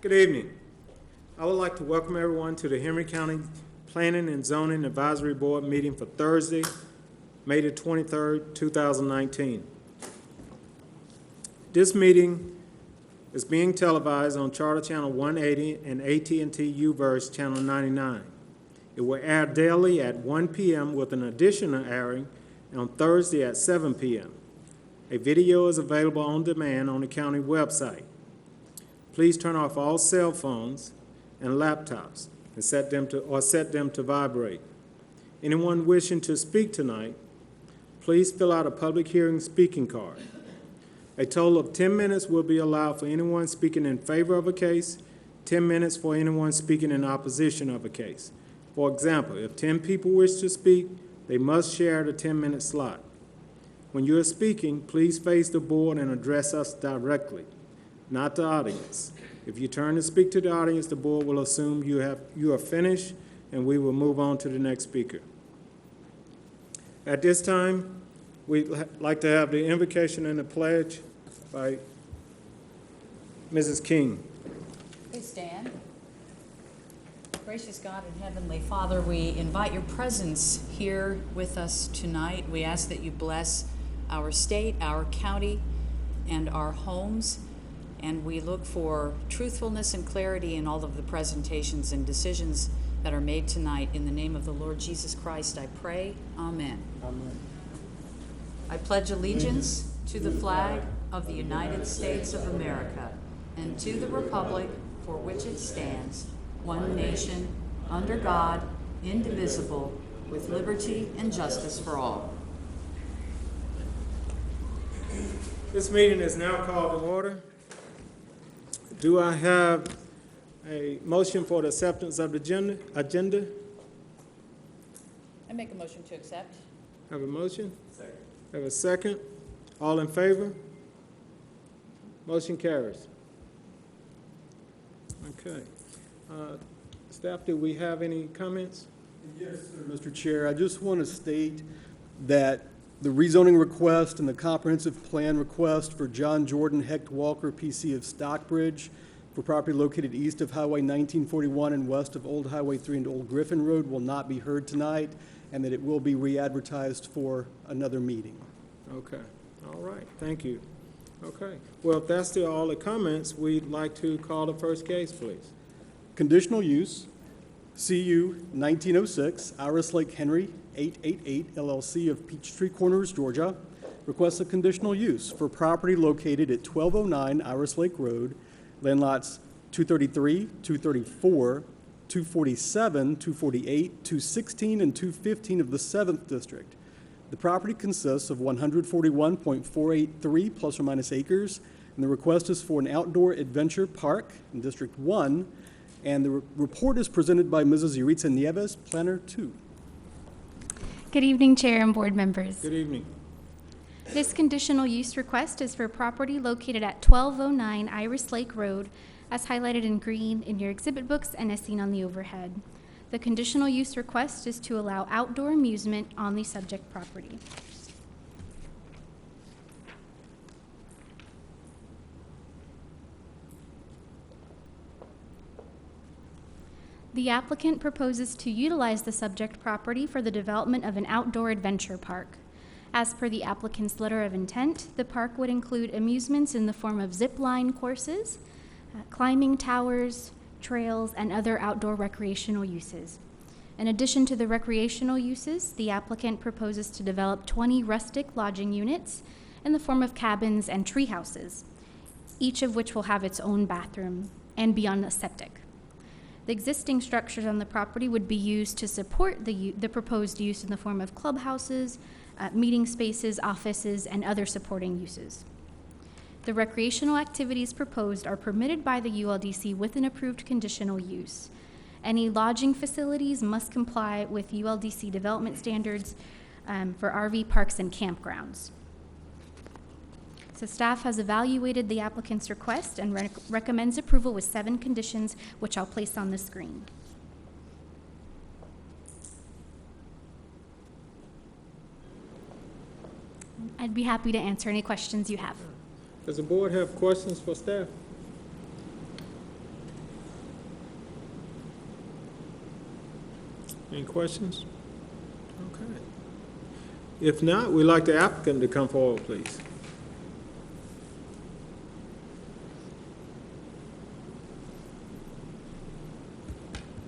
Good evening. I would like to welcome everyone to the Henry County Planning and Zoning Advisory Board meeting for Thursday, May the 23rd, 2019. This meeting is being televised on Charter Channel 180 and AT&T U-verse Channel 99. It will air daily at 1 p.m. with an additional airing on Thursday at 7 p.m. A video is available on demand on the county website. Please turn off all cell phones and laptops and set them to vibrate. Anyone wishing to speak tonight, please fill out a public hearing speaking card. A total of 10 minutes will be allowed for anyone speaking in favor of a case, 10 minutes for anyone speaking in opposition of a case. For example, if 10 people wish to speak, they must share the 10-minute slot. When you are speaking, please face the board and address us directly, not the audience. If you turn to speak to the audience, the board will assume you are finished, and we will move on to the next speaker. At this time, we'd like to have the invocation and the pledge by Mrs. King. Please stand. Gracious God and Heavenly Father, we invite your presence here with us tonight. We ask that you bless our state, our county, and our homes. And we look for truthfulness and clarity in all of the presentations and decisions that are made tonight. In the name of the Lord Jesus Christ, I pray. Amen. Amen. I pledge allegiance to the flag of the United States of America and to the republic for which it stands, one nation, under God, indivisible, with liberty and justice for all. This meeting is now called to order. Do I have a motion for the acceptance of the agenda? I make a motion to accept. Have a motion? Second. Have a second? All in favor? Motion carries. Okay. Staff, do we have any comments? Yes, sir, Mr. Chair. I just want to state that the rezoning request and the comprehensive plan request for John Jordan Hecht Walker, PC of Stockbridge, for property located east of Highway 1941 and west of Old Highway 3 and Old Griffin Road will not be heard tonight, and that it will be re-advertised for another meeting. Okay. All right. Thank you. Okay. Well, if that's still all the comments, we'd like to call the first case, please. Conditional use, CU 1906, Iris Lake Henry, 888 LLC of Peachtree Corners, Georgia, requests a conditional use for property located at 1209 Iris Lake Road, land lots 233, 234, 247, 248, 216, and 215 of the 7th District. The property consists of 141.483 plus or minus acres, and the request is for an outdoor adventure park in District 1, and the report is presented by Mrs. Yuritsa Nieves, Planner 2. Good evening, Chair and board members. Good evening. This conditional use request is for property located at 1209 Iris Lake Road, as highlighted in green in your exhibit books and as seen on the overhead. The conditional use request is to allow outdoor amusement on the subject property. The applicant proposes to utilize the subject property for the development of an outdoor adventure park. As per the applicant's letter of intent, the park would include amusements in the form of zip line courses, climbing towers, trails, and other outdoor recreational uses. In addition to the recreational uses, the applicant proposes to develop 20 rustic lodging units in the form of cabins and tree houses, each of which will have its own bathroom and be on a septic. The existing structures on the property would be used to support the proposed use in the form of clubhouses, meeting spaces, offices, and other supporting uses. The recreational activities proposed are permitted by the ULDC with an approved conditional use. Any lodging facilities must comply with ULDC development standards for RV parks and campgrounds. So staff has evaluated the applicant's request and recommends approval with 7 conditions, which I'll place on the screen. I'd be happy to answer any questions you have. Does the board have questions for staff? Any questions? Okay. If not, we'd like the applicant to come forward, please.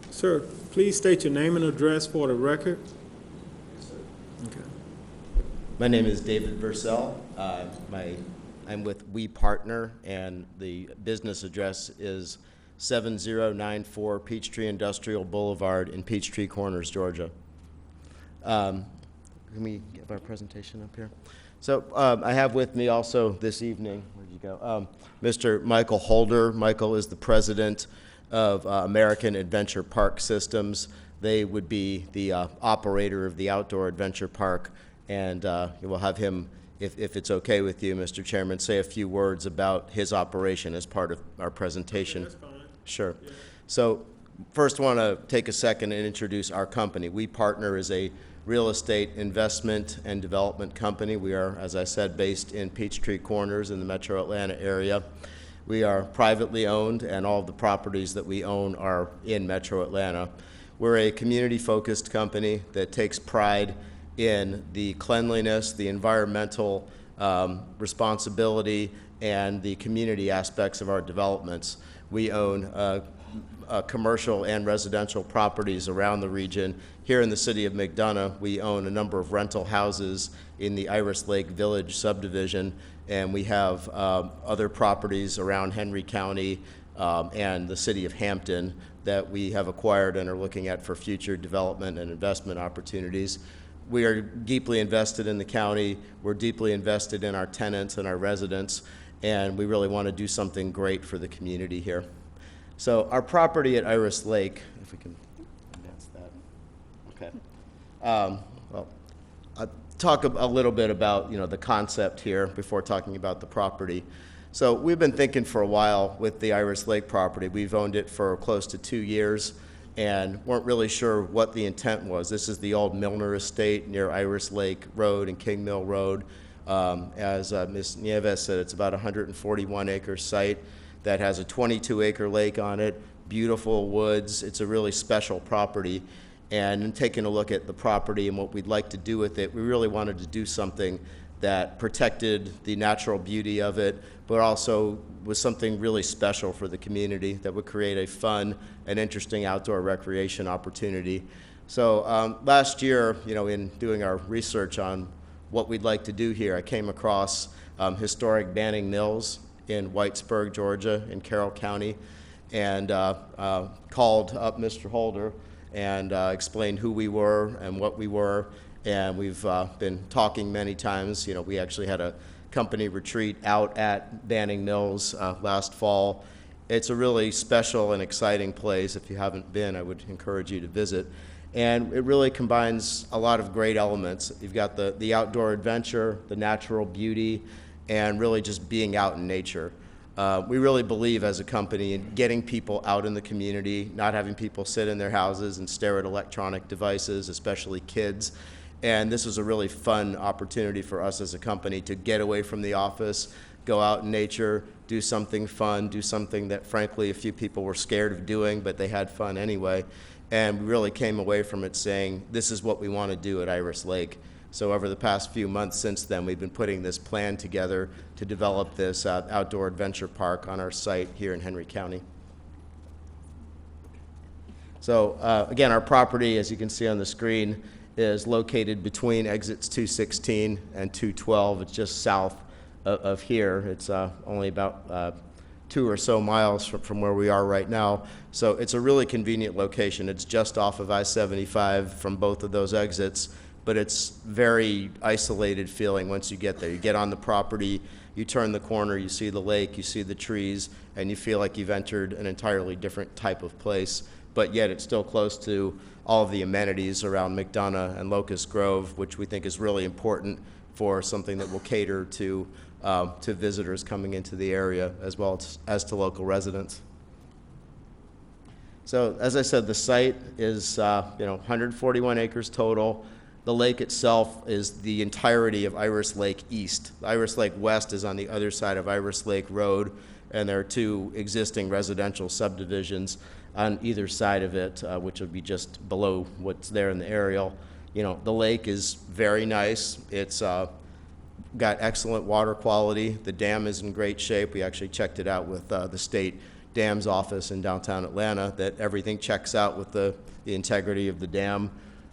Sir, please state your name and address for the record. Okay. My name is David Bursell. I'm with We Partner, and the business address is 7094 Peachtree Industrial Boulevard in Peachtree Corners, Georgia. Can we give our presentation up here? So I have with me also this evening, where'd you go? Mr. Michael Holder. Michael is the president of American Adventure Park Systems. They would be the operator of the outdoor adventure park, and we'll have him, if it's okay with you, Mr. Chairman, say a few words about his operation as part of our presentation. Okay, that's fine. Sure. So first I want to take a second and introduce our company. We Partner is a real estate investment and development company. We are, as I said, based in Peachtree Corners in the metro Atlanta area. We are privately owned, and all of the properties that we own are in metro Atlanta. We're a community-focused company that takes pride in the cleanliness, the environmental responsibility, and the community aspects of our developments. We own commercial and residential properties around the region. Here in the city of McDonough, we own a number of rental houses in the Iris Lake Village subdivision, and we have other properties around Henry County and the city of Hampton that we have acquired and are looking at for future development and investment opportunities. We are deeply invested in the county. We're deeply invested in our tenants and our residents, and we really want to do something great for the community here. So our property at Iris Lake, if we can advance that. Okay. Well, I'll talk a little bit about the concept here before talking about the property. So we've been thinking for a while with the Iris Lake property. We've owned it for close to 2 years and weren't really sure what the intent was. This is the old Milner Estate near Iris Lake Road and King Mill Road. As Ms. Nieves said, it's about a 141-acre site that has a 22-acre lake on it, beautiful woods. It's a really special property. And in taking a look at the property and what we'd like to do with it, we really wanted to do something that protected the natural beauty of it, but also was something really special for the community that would create a fun and interesting outdoor recreation opportunity. So last year, in doing our research on what we'd like to do here, I came across historic Banning Mills in Whitesburg, Georgia, in Carroll County, and called up Mr. Holder and explained who we were and what we were. And we've been talking many times. We actually had a company retreat out at Banning Mills last fall. It's a really special and exciting place. If you haven't been, I would encourage you to visit. And it really combines a lot of great elements. You've got the outdoor adventure, the natural beauty, and really just being out in nature. We really believe as a company in getting people out in the community, not having people sit in their houses and stare at electronic devices, especially kids. And this was a really fun opportunity for us as a company to get away from the office, go out in nature, do something fun, do something that frankly a few people were scared of doing, but they had fun anyway. And we really came away from it saying, this is what we want to do at Iris Lake. So over the past few months since then, we've been putting this plan together to develop this outdoor adventure park on our site here in Henry County. So again, our property, as you can see on the screen, is located between exits 216 and 212. It's just south of here. It's only about 2 or so miles from where we are right now. So it's a really convenient location. It's just off of I-75 from both of those exits, but it's very isolated feeling once you get there. You get on the property, you turn the corner, you see the lake, you see the trees, and you feel like you've entered an entirely different type of place, but yet it's still close to all of the amenities around McDonough and Locust Grove, which we think is really important for something that will cater to visitors coming into the area as well as to local residents. So as I said, the site is 141 acres total. The lake itself is the entirety of Iris Lake East. Iris Lake West is on the other side of Iris Lake Road, and there are 2 existing residential subdivisions on either side of it, which would be just below what's there in the aerial. You know, the lake is very nice. It's got excellent water quality. The dam is in great shape. We actually checked it out with the state dams office in downtown Atlanta, that everything checks out with the integrity of the dam.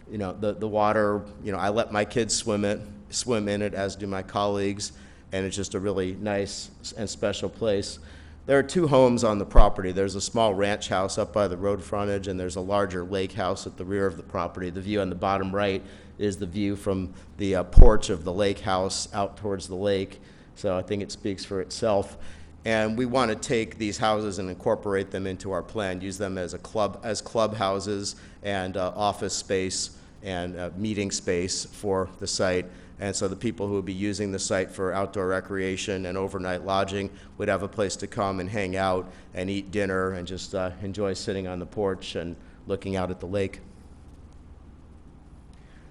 You know, the water, you know, I let my kids swim in it, as do my colleagues, and it's just a really nice and special place. There are 2 homes on the property. There's a small ranch house up by the road frontage, and there's a larger lake house at the rear of the property. The view on the bottom right is the view from the porch of the lake house out towards the lake, so I think it speaks for itself. And we want to take these houses and incorporate them into our plan, use them as clubhouses and office space and meeting space for the site. And so the people who would be using the site for outdoor recreation and overnight lodging would have a place to come and hang out and eat dinner and just enjoy sitting on the porch and looking out at the lake.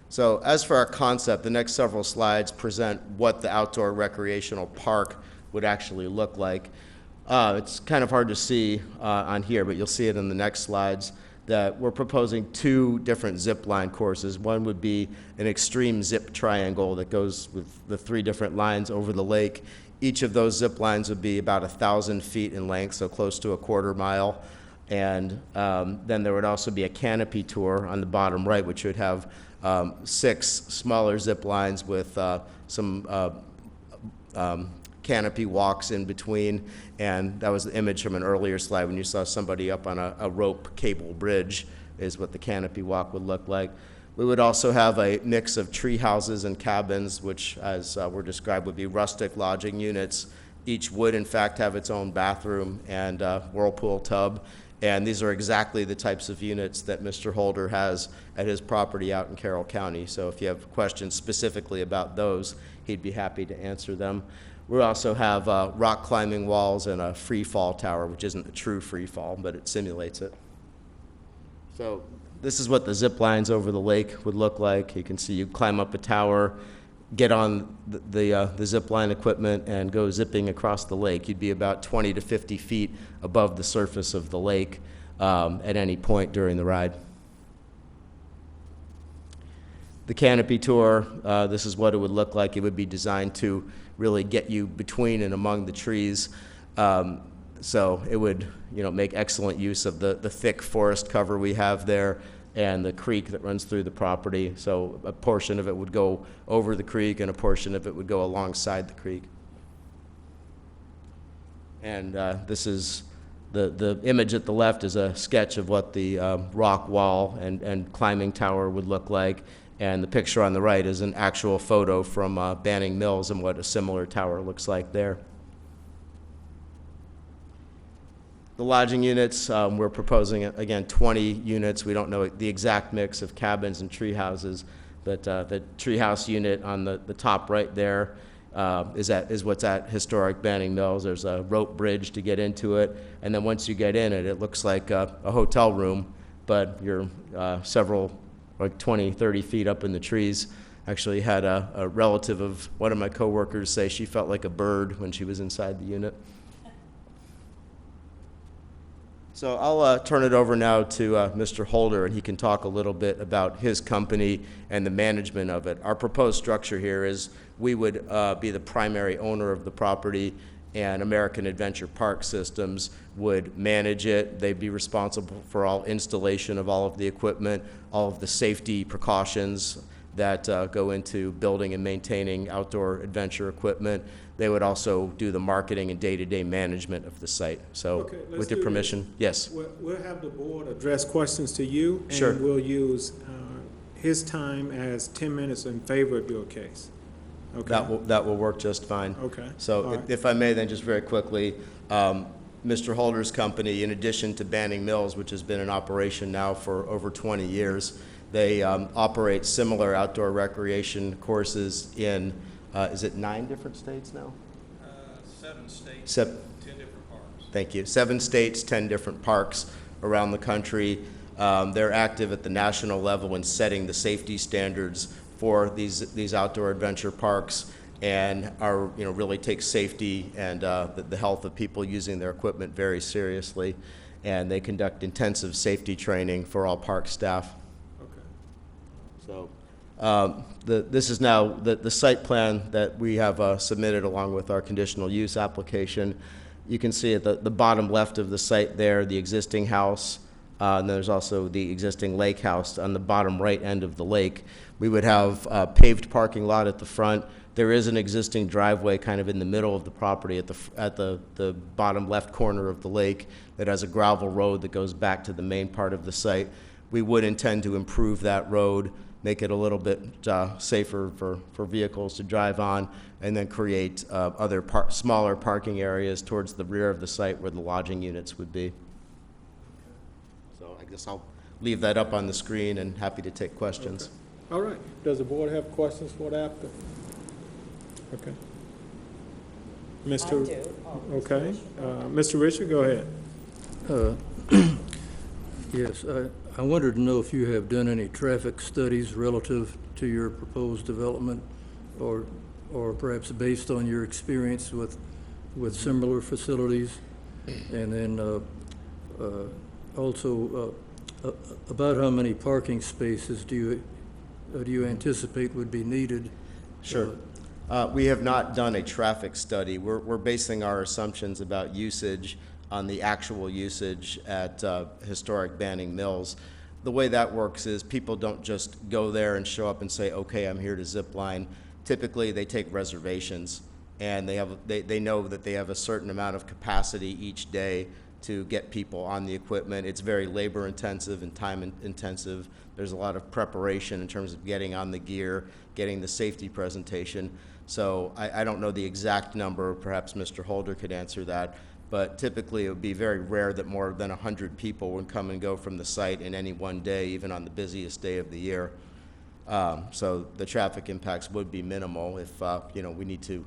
So as for our concept, the next several slides present what the outdoor recreational park would actually look like. It's kind of hard to see on here, but you'll see it in the next slides, that we're proposing 2 different zip line courses. One would be an extreme zip triangle that goes with the 3 different lines over the lake. Each of those zip lines would be about 1,000 feet in length, so close to a quarter mile. And then there would also be a Canopy Tour on the bottom right, which would have 6 smaller zip lines with some canopy walks in between, and that was the image from an earlier slide when you saw somebody up on a rope cable bridge is what the canopy walk would look like. We would also have a mix of tree houses and cabins, which, as were described, would be rustic lodging units. Each would, in fact, have its own bathroom and whirlpool tub, and these are exactly the types of units that Mr. Holder has at his property out in Carroll County. So if you have questions specifically about those, he'd be happy to answer them. We also have rock climbing walls and a free fall tower, which isn't a true free fall, but it simulates it. So this is what the zip lines over the lake would look like. You can see you climb up a tower, get on the zip line equipment, and go zipping across the lake. You'd be about 20 to 50 feet above the surface of the lake at any point during the ride. The Canopy Tour, this is what it would look like. It would be designed to really get you between and among the trees. So it would, make excellent use of the thick forest cover we have there and the creek that runs through the property. So a portion of it would go over the creek and a portion of it would go alongside the creek. And this is the image at the left is a sketch of what the rock wall and climbing tower would look like. And the picture on the right is an actual photo from Banning Mills and what a similar tower looks like there. The lodging units, we're proposing, again, 20 units. We don't know the exact mix of cabins and tree houses, but the treehouse unit on the top right there is what's at historic Banning Mills. There's a rope bridge to get into it, and then once you get in it, it looks like a hotel room, but you're several, like 20, 30 feet up in the trees. Actually had a relative of one of my coworkers say she felt like a bird when she was inside the unit. So I'll turn it over now to Mr. Holder, and he can talk a little bit about his company and the management of it. Our proposed structure here is we would be the primary owner of the property, and American Adventure Park Systems would manage it. They'd be responsible for all installation of all of the equipment, all of the safety precautions that go into building and maintaining outdoor adventure equipment. They would also do the marketing and day-to-day management of the site. So Okay, let's with your do permission, yes. We'll have the board address questions to you. Sure. And we'll use his time as 10 minutes in favor of your case. Okay. That will work just fine. Okay. So All right. if I may then just very quickly, Mr. Holder's company, in addition to Banning Mills, which has been in operation now for over 20 years, they operate similar outdoor recreation courses in, is it 9 different states now? 7 states, 10 different parks. Thank you. 7 states, 10 different parks around the country. They're active at the national level in setting the safety standards for these outdoor adventure parks, and are, really take safety and the health of people using their equipment very seriously. And they conduct intensive safety training for all park staff. Okay. So this is now the site plan that we have submitted along with our conditional use application. You can see at the bottom left of the site there, the existing house, and there's also the existing lake house on the bottom right end of the lake. We would have a paved parking lot at the front. There is an existing driveway kind of in the middle of the property at the bottom left corner of the lake that has a gravel road that goes back to the main part of the site. We would intend to improve that road, make it a little bit safer for vehicles to drive on, and then create other smaller parking areas towards the rear of the site where the lodging units would be. So I guess I'll leave that up on the screen and happy to take questions. Okay. All right. Does the board have questions for the applicant? Okay. Mr. I do. Oh, Okay. Mr. Richard, go ahead. Yes, I wanted to know if you have done any traffic studies relative to your proposed development, or perhaps based on your experience with similar facilities, and then also about how many parking spaces do you anticipate would be needed? Sure. We have not done a traffic study. We're basing our assumptions about usage on the actual usage at historic Banning Mills. The way that works is people don't just go there and show up and say, okay, I'm here to zip line. Typically, they take reservations, and they know that they have a certain amount of capacity each day to get people on the equipment. It's very labor intensive and time intensive. There's a lot of preparation in terms of getting on the gear, getting the safety presentation. So I don't know the exact number. Perhaps Mr. Holder could answer that. But typically, it would be very rare that more than 100 people would come and go from the site in any one day, even on the busiest day of the year. So the traffic impacts would be minimal. If we need to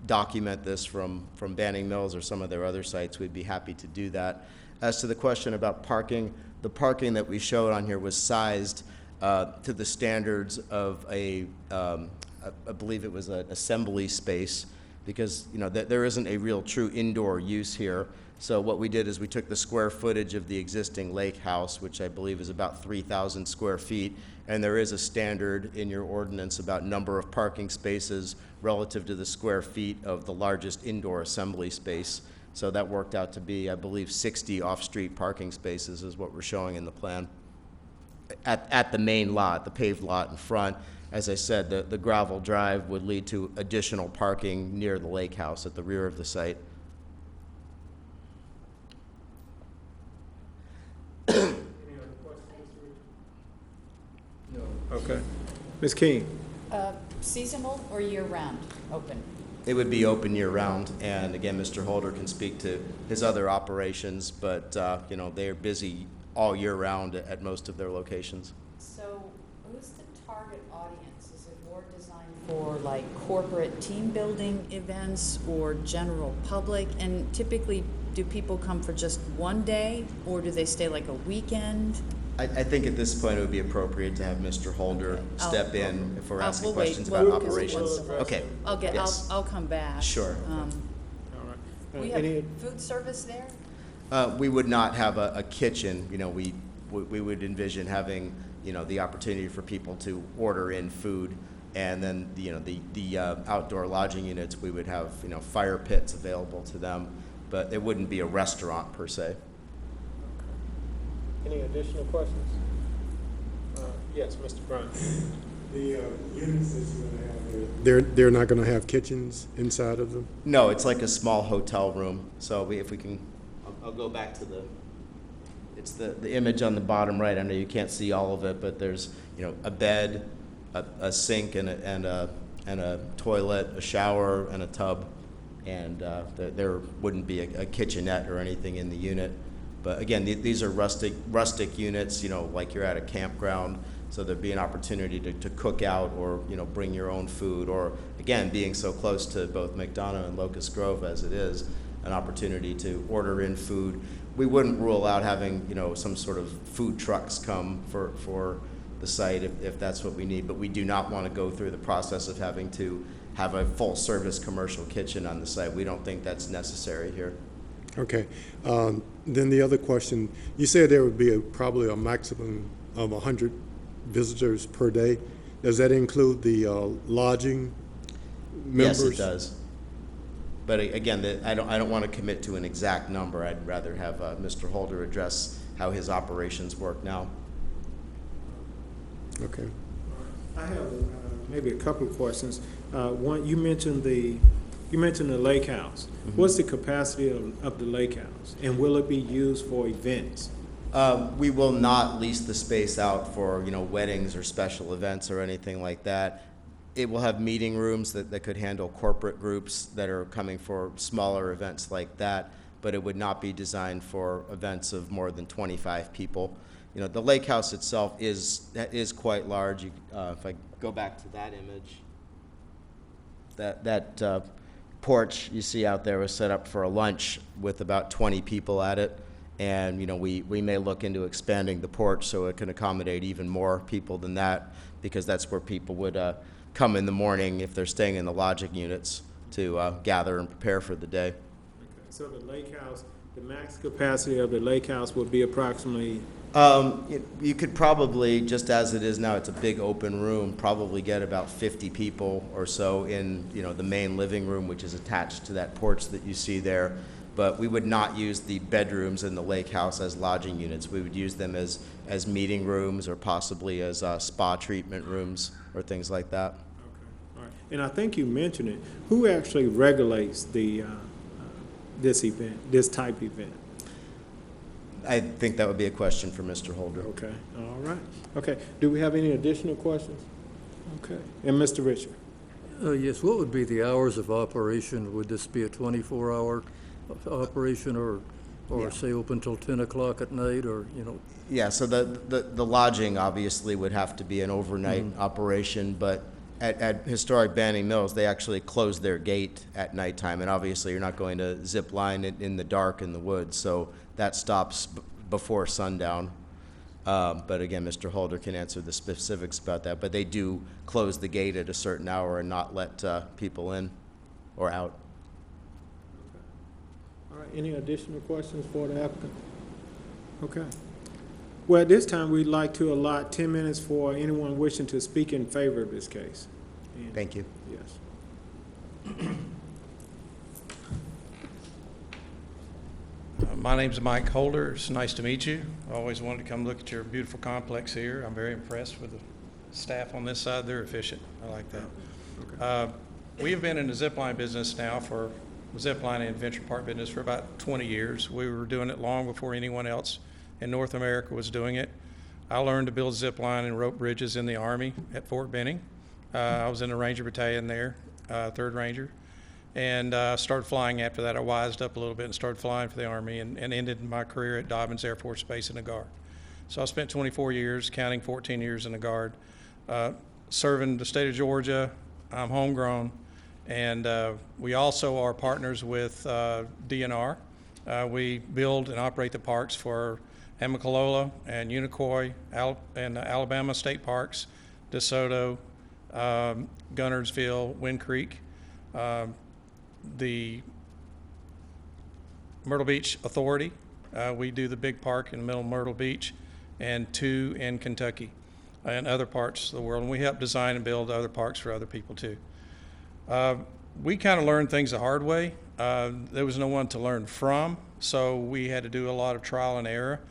document this from Banning Mills or some of their other sites, we'd be happy to do that. As to the question about parking, the parking that we showed on here was sized to the standards of I believe it was an assembly space, because there isn't a real true indoor use here. So what we did is we took the square footage of the existing lake house, which I believe is about 3,000 square feet, and there is a standard in your ordinance about number of parking spaces relative to the square feet of the largest indoor assembly space. So that worked out to be, I believe, 60 off-street parking spaces is what we're showing in the plan. At the main lot, the paved lot in front. As I said, the gravel drive would lead to additional parking near the lake house at the rear of the site. Any other questions, Mr. Richard? No. Okay. Ms. King? Seasonal or year-round open? It would be open year-round, and again, Mr. Holder can speak to his other operations, but they are busy all year-round at most of their locations. So who's the target audience? Is it more designed for like corporate team building events or general public? And typically, do people come for just one day, or do they stay like a weekend? I think at this point it would be appropriate to have Mr. Holder step in if we're asking we'll wait. questions Well, about because operations. we'll- Okay. Yes. I'll come back. Sure. All right. We have food service there? We would not have a kitchen. We would envision having, the opportunity for people to order in food, and then, the outdoor lodging units, we would have, fire pits available to them, but it wouldn't be a restaurant per se. Any additional questions? Yes, Mr. Brown. The units that you're going to have, they're not going to have kitchens inside of them? No, it's like a small hotel room. So if we can, I'll go back to it's the image on the bottom right. I know you can't see all of it, but there's, a bed, a sink, and a toilet, a shower, and a tub. And there wouldn't be a kitchenette or anything in the unit. But again, these are rustic units, like you're at a campground. So there'd be an opportunity to cook out or, bring your own food, or again, being so close to both McDonough and Locust Grove as it is, an opportunity to order in food. We wouldn't rule out having, some sort of food trucks come for the site if that's what we need, but we do not want to go through the process of having to have a full-service commercial kitchen on the site. We don't think that's necessary here. Okay. Then the other question, you said there would be probably a maximum of 100 visitors per day. Does that include the lodging members? Yes, it does. But again, I don't want to commit to an exact number. I'd rather have Mr. Holder address how his operations work now. Okay. I have maybe a couple of questions. One, you mentioned the lake house. Mm-hmm. What's the capacity of the lake house, and will it be used for events? We will not lease the space out for, weddings or special events or anything like that. It will have meeting rooms that could handle corporate groups that are coming for smaller events like that, but it would not be designed for events of more than 25 people. The lake house itself is quite large. If I go back to that image, that porch you see out there was set up for a lunch with about 20 people at it. And, we may look into expanding the porch so it can accommodate even more people than that, because that's where people would come in the morning if they're staying in the lodging units to gather and prepare for the day. Okay. So the lake house, the max capacity of the lake house would be approximately? You could probably, just as it is now, it's a big open room, probably get about 50 people or so in, the main living room, which is attached to that porch that you see there. But we would not use the bedrooms in the lake house as lodging units. We would use them as meeting rooms, or possibly as spa treatment rooms or things like that. Okay. All right. And I think you mentioned it. Who actually regulates the this type event? I think that would be a question for Mr. Holder. Okay. All right. Okay. Do we have any additional questions? Okay. And Mr. Richard? Yes, what would be the hours of operation? Would this be a 24-hour operation, or Yeah. say open till 10 o'clock at night, or, Yeah, so the lodging obviously would have to be an overnight operation, but at Historic Banning Mills, they actually close their gate at nighttime, and obviously you're not going to zip line it in the dark in the woods, so that stops before sundown. But again, Mr. Holder can answer the specifics about that, but they do close the gate at a certain hour and not let people in or out. All right, any additional questions for the applicant? Okay. Well, at this time, we'd like to allot 10 minutes for anyone wishing to speak in favor of this case. And- Thank you. Yes. My name's Mike Holder. It's nice to meet you. I always wanted to come look at your beautiful complex here. I'm very impressed with the staff on this side. They're efficient. I like that. We have been in the zipline business now for zipline and adventure park business for about 20 years. We were doing it long before anyone else in North America was doing it. I learned to build zipline and rope bridges in the Army at Fort Benning. I was in the Ranger Battalion there, 3rd Ranger, and started flying after that. I wised up a little bit and started flying for the Army, and ended my career at Dobbins Air Force Base in the Guard. So I spent 24 years, counting 14 years in the Guard, serving the state of Georgia. I'm homegrown, and we also are partners with DNR. We build and operate the parks for Amicalola and Unicoi and Alabama State Parks, DeSoto, Gunnersville, Wind Creek, the Myrtle Beach Authority. We do the big park in the middle of Myrtle Beach, and 2 in Kentucky and other parts of the world. And we help design and build other parks for other people too. We kind of learned things the hard way. There was no one to learn from, so we had to do a lot of trial and error.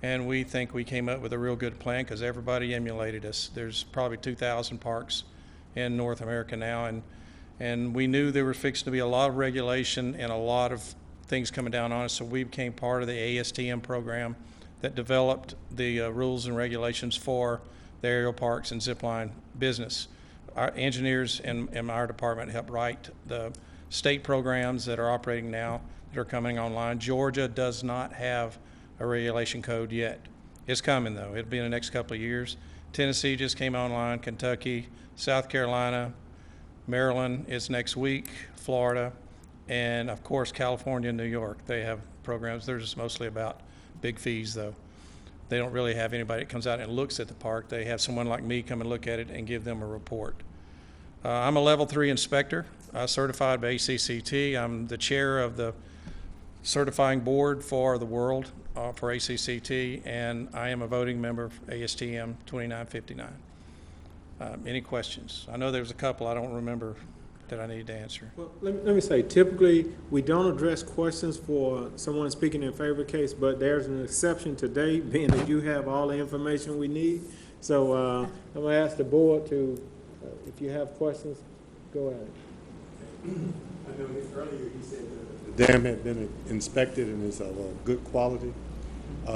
And we think we came up with a real good plan because everybody emulated us. There's probably 2,000 parks in North America now, and we knew there was fixing to be a lot of regulation and a lot of things coming down on us, so we became part of the ASTM program that developed the rules and regulations for the aerial parks and zipline business. Our engineers in our department helped write the state programs that are operating now that are coming online. Georgia does not have a regulation code yet. It's coming though. It'll be in the next couple of years. Tennessee just came online, Kentucky, South Carolina, Maryland is next week, Florida, and of course California and New York. They have programs. They're just mostly about big fees though. They don't really have anybody that comes out and looks at the park. They have someone like me come and look at it and give them a report. I'm a level 3 inspector, certified by ACCT. I'm the chair of the certifying board for the world for ACCT, and I am a voting member of ASTM 2959. Any questions? I know there's a couple I don't remember that I need to answer. Well, let me say, typically, we don't address questions for someone speaking in favor of the case, but there's an exception today, being that you have all the information we need. So I'm going to ask the board to, if you have questions, go ahead. I know earlier he said that the dam had been inspected and is of good quality.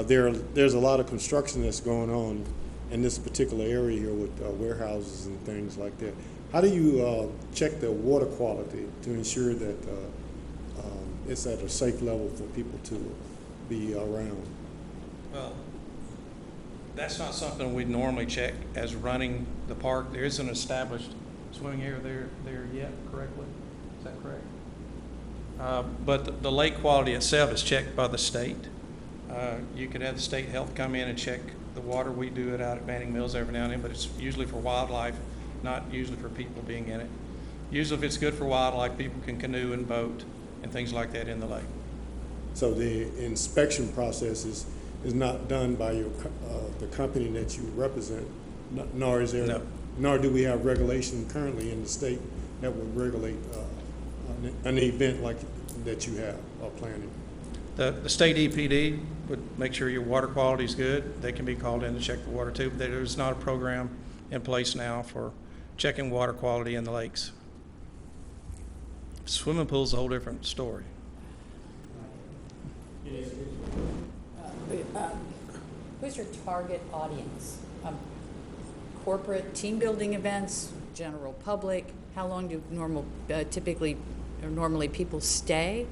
There's a lot of construction that's going on in this particular area here with warehouses and things like that. How do you check the water quality to ensure that it's at a safe level for people to be around? Well, that's not something we'd normally check as running the park. There isn't an established swimming area there yet, correctly? Is that correct? But the lake quality itself is checked by the state. You could have the state health come in and check the water. We do it out at Banning Mills every now and then, but it's usually for wildlife, not usually for people being in it. Usually if it's good for wildlife, people can canoe and boat and things like that in the lake. So the inspection process is not done by your the company that you represent, nor is there, No. nor do we have regulation currently in the state that would regulate an event like that you have planning. The state EPD would make sure your water quality is good. They can be called in to check the water too. But there's not a program in place now for checking water quality in the lakes. Swimming pool's a whole different story. Who's your target audience? Corporate team building events, general public? How long do normally people stay?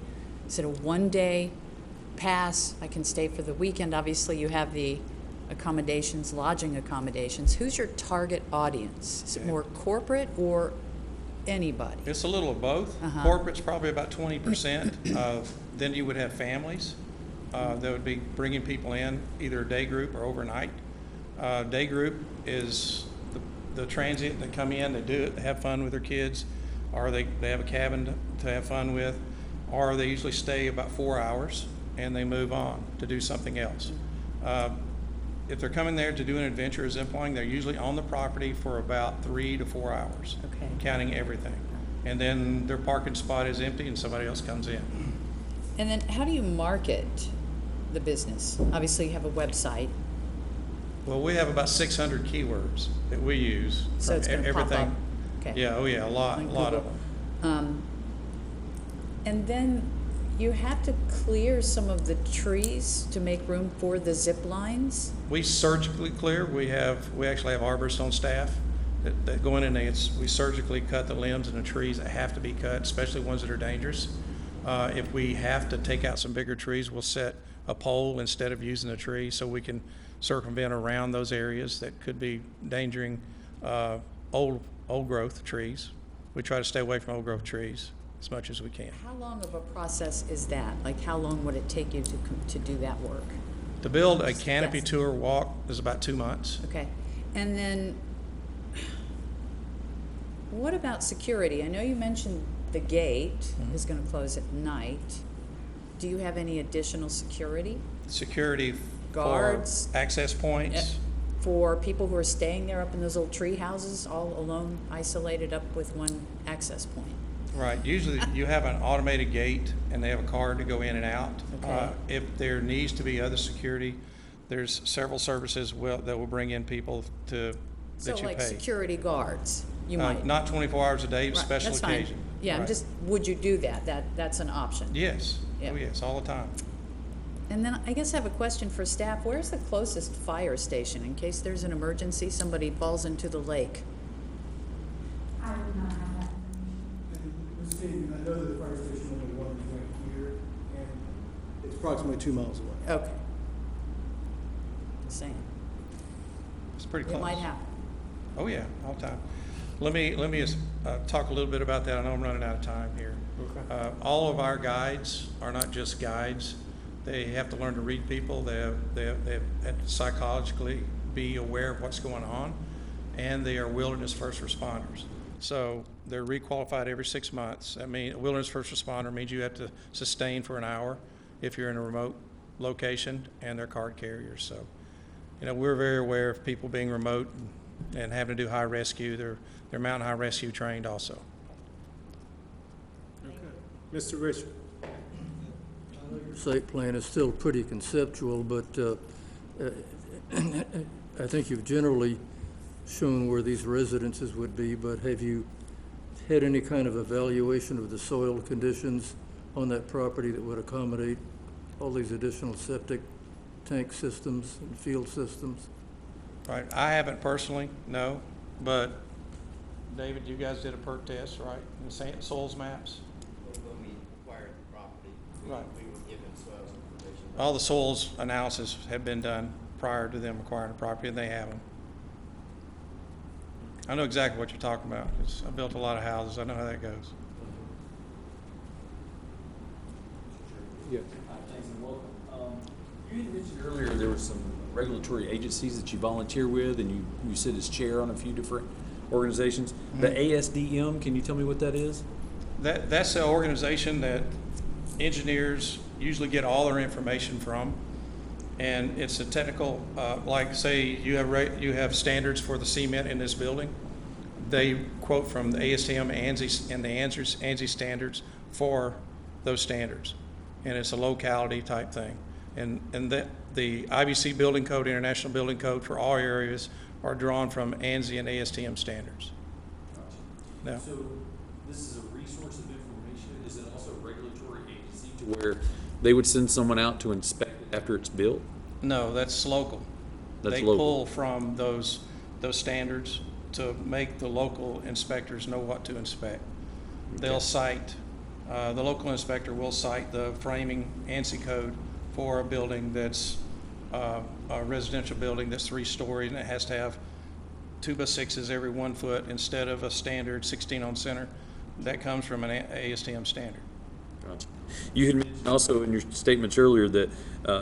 Is it a one-day pass? I can stay for the weekend. Obviously, you have the accommodations, lodging accommodations. Who's your target audience? Is it more corporate or anybody? It's a little of both. Corporate's probably about 20%. Then you would have families that would be bringing people in, either a day group or overnight. Day group is the transient that come in, they do it, they have fun with their kids, or they have a cabin to have fun with, or they usually stay about 4 hours and they move on to do something else. If they're coming there to do an adventure or ziplining, they're usually on the property for about 3 to 4 hours, counting everything. And then their parking spot is empty and somebody else comes in. And then how do you market the business? Obviously, you have a website. Well, we have about 600 keywords that we use. So it's going to pop up. Okay. Yeah, oh yeah, a lot of them. And then you have to clear some of the trees to make room for the zip lines. We surgically clear. We actually have arborists on staff that go in and we surgically cut the limbs and the trees that have to be cut, especially ones that are dangerous. If we have to take out some bigger trees, we'll set a pole instead of using a tree so we can circumvent around those areas that could be endangering old growth trees. We try to stay away from old growth trees as much as we can. How long of a process is that? Like, how long would it take you to do that work? To build a Canopy Tour walk is about 2 months. Okay. And then what about security? I know you mentioned the gate is going to close at night. Do you have any additional security? Security Guards? for access points. For people who are staying there up in those old tree houses, all alone, isolated up with one access point? Right. Usually you have an automated gate and they have a card to go in and out. Okay. If there needs to be other security, there's several services that will bring in people that you pay. So like security guards, you might? Not 24 hours a day, Right, special that's fine. occasion. Yeah, Right. would you do that? That's an option? Yes. Yeah. Oh, yes, all the time. And then I guess I have a question for staff. Where's the closest fire station in case there's an emergency, somebody falls into the lake? I would not have that information. Ms. Steve, I know that the fire station only one is right here, and it's approximately 2 miles away. Okay. Just saying. It's pretty It close. might happen. Oh, yeah, all the time. Let me just talk a little bit about that. I know I'm running out of time here. Okay. All of our guides are not just guides. They have to learn to read people. They have to psychologically be aware of what's going on, and they are wilderness first responders. So they're requalified every 6 months. I mean, a wilderness first responder means you have to sustain for an hour if you're in a remote location, and they're card carriers. So, we're very aware of people being remote and having to do high rescue. They're mountain high rescue trained also. Mr. Richard? Your site plan is still pretty conceptual, but I think you've generally shown where these residences would be, but have you had any kind of evaluation of the soil conditions on that property that would accommodate all these additional septic tank systems and field systems? Right. I haven't personally, no, but David, you guys did a perk test, right? And soils maps? When we acquired the property, Right. we were given soils information. All the soils analysis have been done prior to them acquiring the property, and they have them. I know exactly what you're talking about. I built a lot of houses. I know how that goes. Yeah. Thanks and welcome. You had mentioned earlier there were some regulatory agencies that you volunteer with, and you sit as chair on a few different organizations. Mm-hmm. The ASDM, can you tell me what that is? That's the organization that engineers usually get all their information from, and it's a technical, like say you have standards for the cement in this building. They quote from the ASTM ANSI and the ANSI standards for those standards, and it's a locality type thing. And the IBC building code, International Building Code for all areas are drawn from ANSI and ASTM standards. Now, So this is a resource of information. Is it also a regulatory agency to where they would send someone out to inspect it after it's built? no, that's local. That's They local. pull from those standards to make the local inspectors know what to inspect. They'll cite, the local inspector will cite the framing ANSI code for a building that's a residential building that's 3-story, and it has to have 2x6s every 1 foot instead of a standard 16 on center. That comes from an ASTM standard. Gotcha. You had mentioned also in your statements earlier that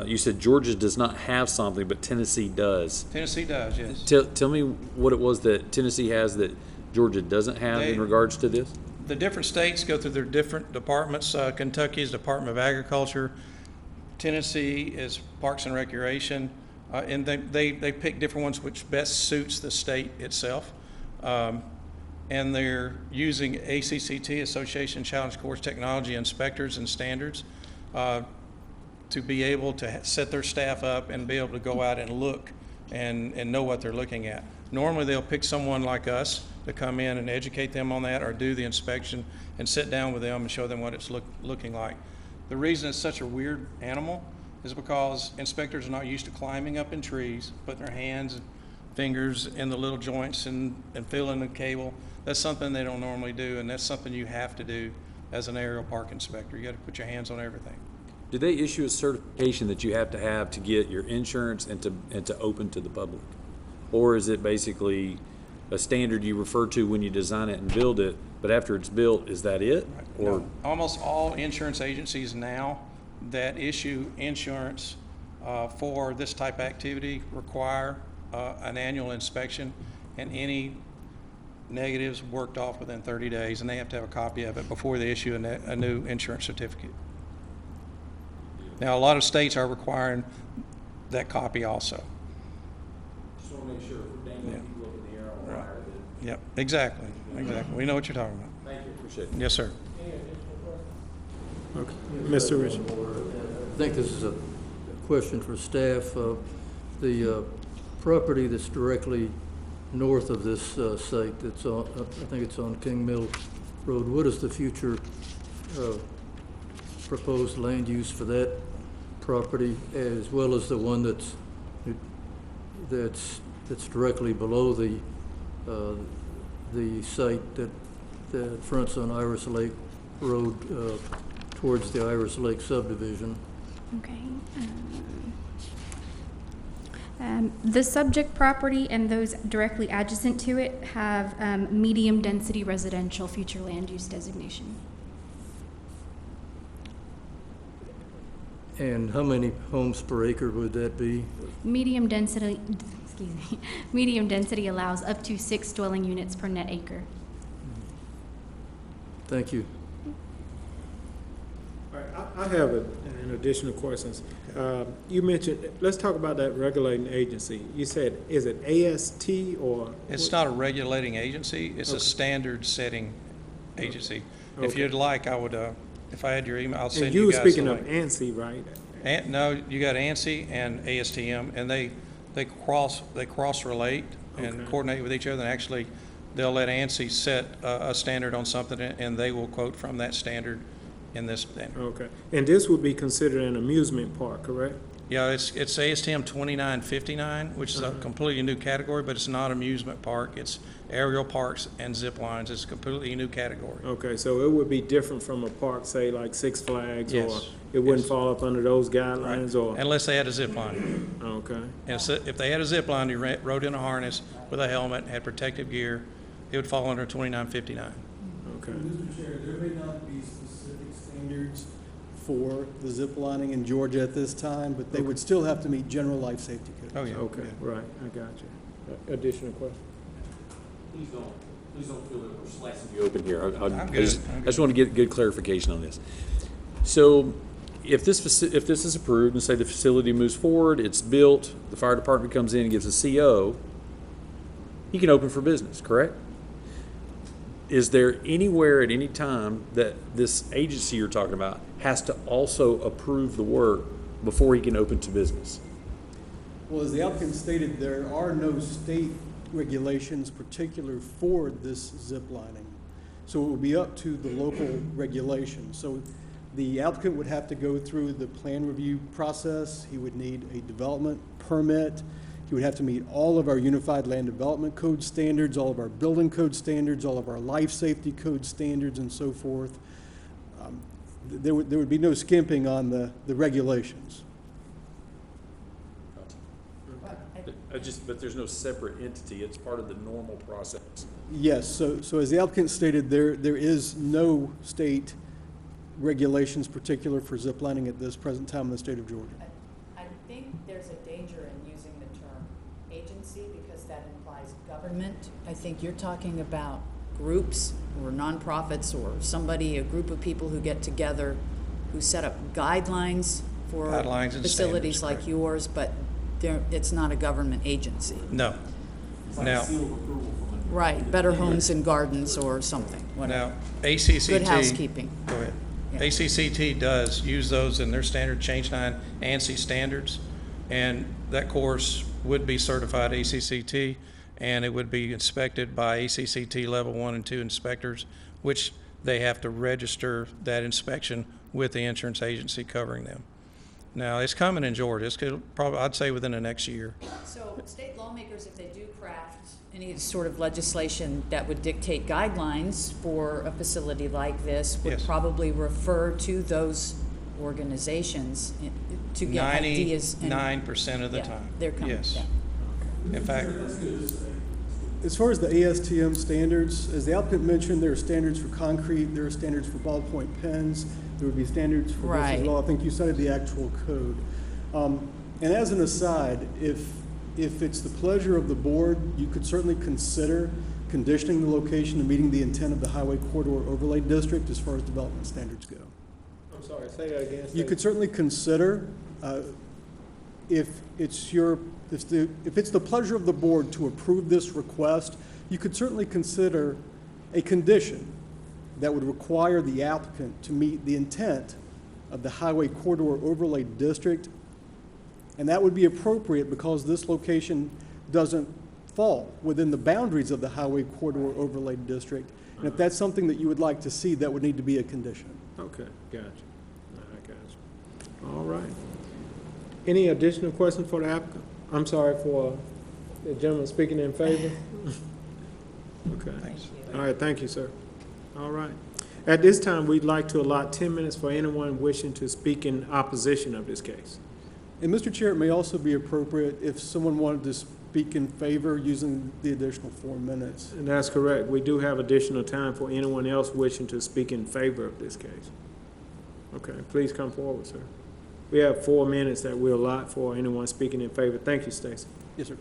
you said Georgia does not have something, but Tennessee does. Tennessee does, yes. Tell me what it was that Tennessee has that Georgia doesn't have in regards to this. The different states go through their different departments. Kentucky is Department of Agriculture. Tennessee is Parks and Recreation. And they pick different ones which best suits the state itself. And they're using ACCT, Association Challenge Course Technology Inspectors and Standards, to be able to set their staff up and be able to go out and look and know what they're looking at. Normally they'll pick someone like us to come in and educate them on that, or do the inspection and sit down with them and show them what it's looking like. The reason it's such a weird animal is because inspectors are not used to climbing up in trees, putting their hands and fingers in the little joints and feeling the cable. That's something they don't normally do, and that's something you have to do as an aerial park inspector. You got to put your hands on everything. Do they issue a certification that you have to get your insurance and to open to the public? Or is it basically a standard you refer to when you design it and build it, but after it's built, is that it? Right. Or No. Almost all insurance agencies now that issue insurance for this type of activity require an annual inspection, and any negatives worked off within 30 days, and they have to have a copy of it before they issue a new insurance certificate. Now, a lot of states are requiring that copy also. just want to make sure if we're dangling people up in the air on Right. wire that. Yep, exactly. We know what you're talking about. Thank you, appreciate it. Yes, sir. Okay. Mr. Richard? I think this is a question for staff. The property that's directly north of this site, that's on, I think it's on King Mill Road, what is the future proposed land use for that property, as well as the one that's directly below the site that fronts on Iris Lake Road towards the Iris Lake subdivision? Okay. The subject property and those directly adjacent to it have medium-density residential future land use designation. And how many homes per acre would that be? Medium density allows up to 6 dwelling units per net acre. Thank you. All right, I have an additional questions. You mentioned, let's talk about that regulating agency. You said, is it AST or? It's not a regulating agency, it's Okay. a standard-setting agency. If Okay. you'd like, I would, if I had your email, I'll And send you you were guys the speaking of link. ANSI, right? No, you got ANSI and ASTM, and they cross-relate and Okay. coordinate with each other, and actually, they'll let ANSI set a standard on something, and they will quote from that standard in this standard. Okay. And this would be considered an amusement park, correct? Yeah, it's ASTM 2959, which is a completely new category, but it's not amusement park. It's aerial parks and zip lines. It's a completely new category. Okay, so it would be different from a park, say like Six Flags? Or Yes. it wouldn't Yes. fall up under those guidelines, or? Unless they had a zip line. Okay, And if they had a zip line, you rode in a harness with a helmet, had protective gear, it would fall under 2959. okay. Mr. Chair, there may not be specific standards for the zip lining in Georgia at this time, but they would still have to meet general life safety codes. Oh, yeah. Okay, right, I got you. Additional question? Please don't feel that we're slicing you open here. I'm I good. just want to get good clarification on this. So if this is approved and say the facility moves forward, it's built, the fire department comes in and gives a CO, he can open for business, correct? Is there anywhere at any time that this agency you're talking about has to also approve the work before he can open to business? Well, as the applicant stated, there are no state regulations particular for this zip lining. So it will be up to the local regulations. So the applicant would have to go through the plan review process. He would need a development permit. He would have to meet all of our Unified Land Development Code standards, all of our building code standards, all of our life safety code standards, and so forth. There would be no skimping on the regulations. But there's no separate entity, it's part of the normal process. Yes, so as the applicant stated, there is no state regulations particular for zip lining at this present time in the state of Georgia. I think there's a danger in using the term agency because that implies government. I think you're talking about groups or nonprofits or a group of people who get together, who set up guidelines for Guidelines and facilities standards, like correct. yours, but it's not a government agency. No. Now, Right, Better Homes and Gardens or something, whatever. now, ACCT. Good housekeeping. Go ahead. Yeah. ACCT does use those in their standard Change 9 ANSI standards, and that course would be certified ACCT, and it would be inspected by ACCT Level 1 and 2 inspectors, which they have to register that inspection with the insurance agency covering them. Now, it's coming in Georgia. It's probably, I'd say, within the next year. So state lawmakers, if they do craft any sort of legislation that would dictate guidelines for a facility like this, would Yes. probably refer to those organizations to get ideas. and- 99% of the Yeah, time. they're coming, Yes. yeah. In fact, As far as the ASTM standards, as the applicant mentioned, there are standards for concrete, there are standards for ballpoint pens, there would be standards for this as Right. well. I think you cited the actual code. And as an aside, if it's the pleasure of the board, you could certainly consider conditioning the location to meeting the intent of the Highway Corridor Overlay District as far as development standards go. I'm sorry, say that again. You could certainly consider, if it's the pleasure of the board to approve this request, you could certainly consider a condition that would require the applicant to meet the intent of the Highway Corridor Overlay District. And that would be appropriate because this location doesn't fall within the boundaries of the Highway Corridor Overlay District. And if that's something that you would like to see, that would need to be a condition. Okay, gotcha. I got you. All right. Any additional questions for the applicant? I'm sorry, for the gentleman speaking in favor? Okay. All right, thank you, sir. All right. At this time, we'd like to allot 10 minutes for anyone wishing to speak in opposition of this case. And Mr. Chair, it may also be appropriate if someone wanted to speak in favor using the additional 4 minutes. And that's correct. We do have additional time for anyone else wishing to speak in favor of this case. Okay, please come forward, sir. We have 4 minutes that we'll allot for anyone speaking in favor. Thank you, Stacy. Yes, sir.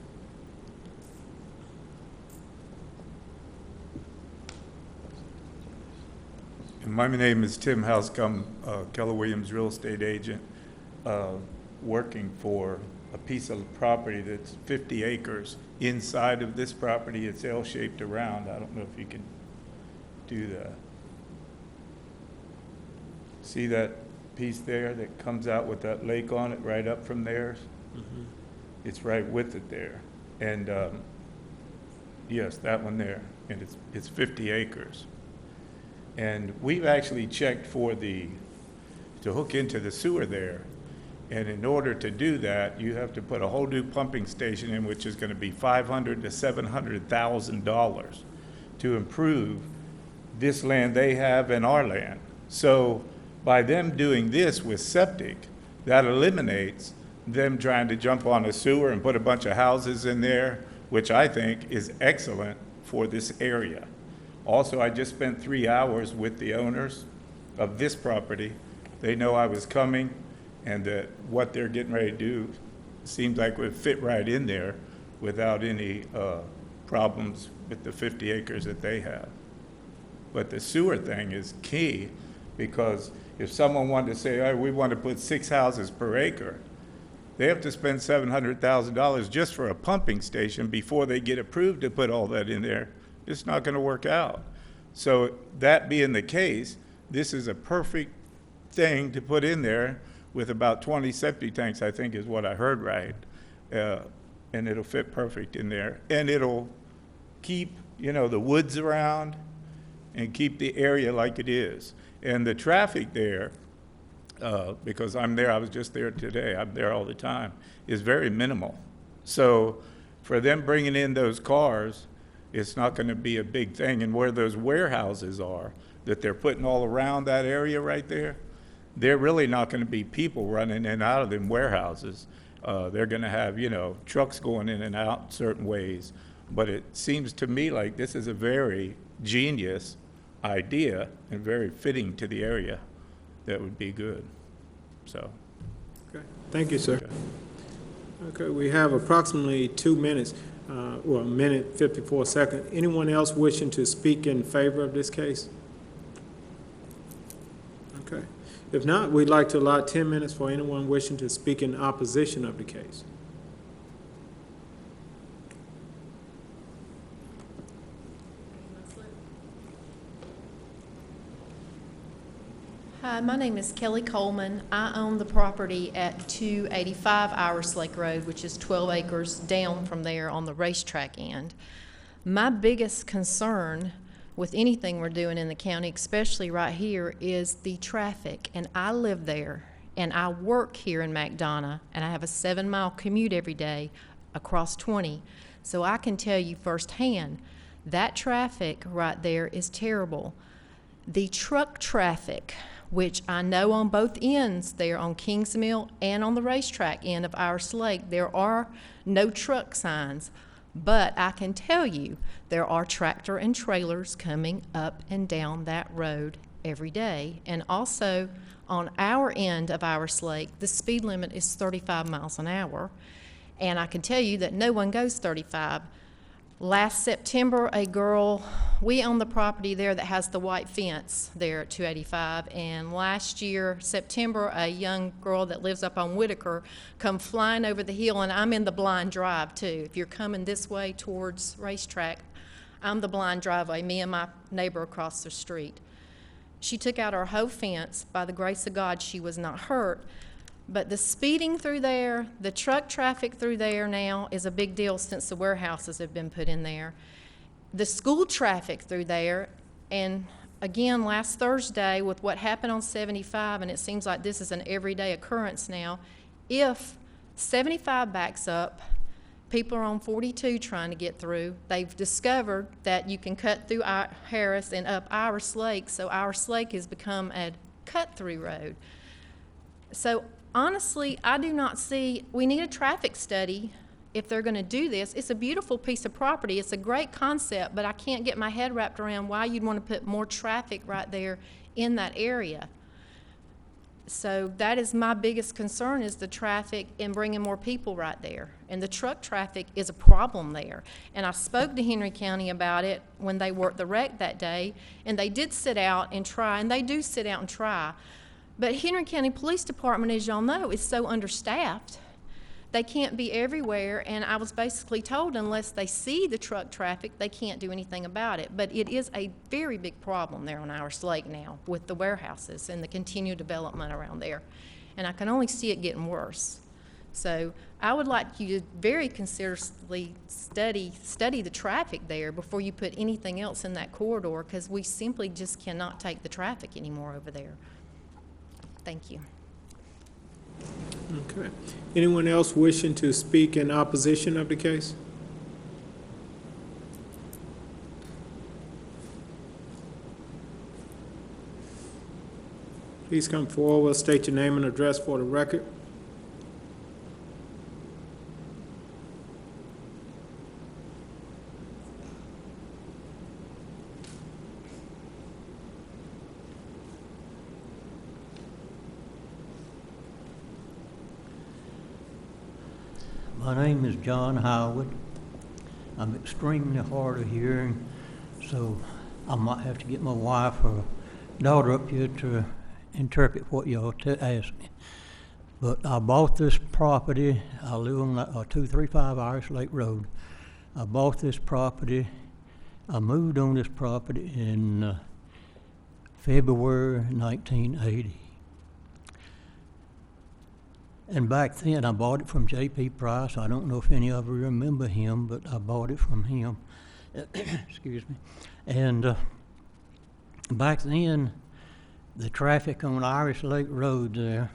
My name is Tim Housecombe, Keller Williams real estate agent, working for a piece of property that's 50 acres. Inside of this property, it's L-shaped around. I don't know if you can do that. See that piece there that comes out with that lake on it right up from there? Mm-hmm. It's right with it there. And yes, that one there. And it's 50 acres. And we've actually checked for to hook into the sewer there. And in order to do that, you have to put a whole new pumping station in, which is going to be $500,000 to $700,000 to improve this land they have and our land. So by them doing this with septic, that eliminates them trying to jump on a sewer and put a bunch of houses in there, which I think is excellent for this area. Also, I just spent 3 hours with the owners of this property. They know I was coming, and that what they're getting ready to do seems like would fit right in there without any problems with the 50 acres that they have. But the sewer thing is key, because if someone wanted to say, oh, we want to put 6 houses per acre, they have to spend $700,000 just for a pumping station before they get approved to put all that in there. It's not going to work out. So that being the case, this is a perfect thing to put in there with about 20 septic tanks, I think is what I heard right. And it'll fit perfect in there. And it'll keep, the woods around and keep the area like it is. And the traffic there, because I'm there, I was just there today, I'm there all the time, is very minimal. So for them bringing in those cars, it's not going to be a big thing. And where those warehouses are that they're putting all around that area right there, they're really not going to be people running in and out of them warehouses. They're going to have, trucks going in and out certain ways. But it seems to me like this is a very genius idea and very fitting to the area. That would be good. So. Okay. Thank you, sir. Okay, we have approximately 2 minutes. Well, a minute, 54 seconds. Anyone else wishing to speak in favor of this case? Okay. If not, we'd like to allot 10 minutes for anyone wishing to speak in opposition of the case. Hi, my name is Kelly Coleman. I own the property at 285 Iris Lake Road, which is 12 acres down from there on the racetrack end. My biggest concern with anything we're doing in the county, especially right here, is the traffic. And I live there, and I work here in McDonough, and I have a 7-mile commute every day across 20. So I can tell you firsthand, that traffic right there is terrible. The truck traffic, which I know on both ends there, on Kings Mill and on the racetrack end of Iris Lake, there are no truck signs. But I can tell you there are tractor and trailers coming up and down that road every day. And also on our end of Iris Lake, the speed limit is 35 miles an hour. And I can tell you that no one goes 35. Last September, we own the property there that has the white fence there at 285, and last year, September, a young girl that lives up on Whitaker come flying over the hill, and I'm in the blind drive too. If you're coming this way towards racetrack, I'm the blind driveway, me and my neighbor across the street. She took out our whole fence. By the grace of God, she was not hurt. But the speeding through there, the truck traffic through there now is a big deal since the warehouses have been put in there. The school traffic through there, and again, last Thursday with what happened on 75, and it seems like this is an everyday occurrence now, if 75 backs up, people are on 42 trying to get through. They've discovered that you can cut through Harris and up Iris Lake, so Iris Lake has become a cut-through road. So honestly, I do not see, we need a traffic study if they're going to do this. It's a beautiful piece of property. It's a great concept, but I can't get my head wrapped around why you'd want to put more traffic right there in that area. So that is my biggest concern, is the traffic and bringing more people right there. And the truck traffic is a problem there. And I spoke to Henry County about it when they worked the wreck that day, and they did sit out and try, and they do sit out and try. But Henry County Police Department, as y'all know, is so understaffed. They can't be everywhere, and I was basically told unless they see the truck traffic, they can't do anything about it. But it is a very big problem there on Irish Lake now with the warehouses and the continued development around there. And I can only see it getting worse. So I would like you to very considerately study the traffic there before you put anything else in that corridor, because we simply just cannot take the traffic anymore over there. Thank you. Okay. Anyone else wishing to speak in opposition of the case? Please come forward, state your name and address for the record. My name is John Howard. I'm extremely hard of hearing, so I might have to get my wife or daughter up here to interpret what y'all ask me. But I bought this property. I live on 235 Irish Lake Road. I bought this property. I moved on this property in February 1980. And back then, I bought it from J.P. Price. I don't know if any of you remember him, but I bought it from him. Excuse me. And back then, the traffic on Irish Lake Road there,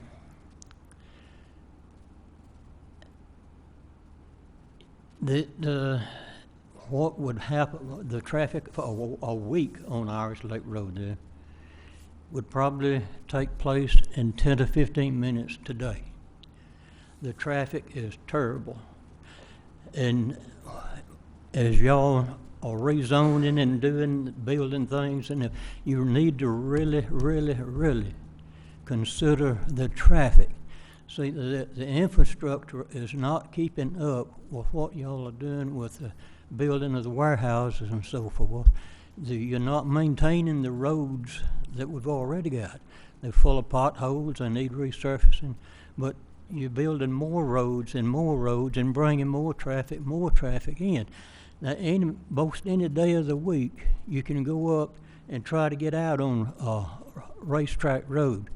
what would happen, the traffic for a week on Irish Lake Road there would probably take place in 10 to 15 minutes today. The traffic is terrible. And as y'all are rezoning and building things, and you need to really, really, really consider the traffic. See, the infrastructure is not keeping up with what y'all are doing with the building of the warehouses and so forth. You're not maintaining the roads that we've already got. They're full of potholes, they need resurfacing, but you're building more roads and bringing more traffic in. Now, most any day of the week, you can go up and try to get out on Racetrack Road.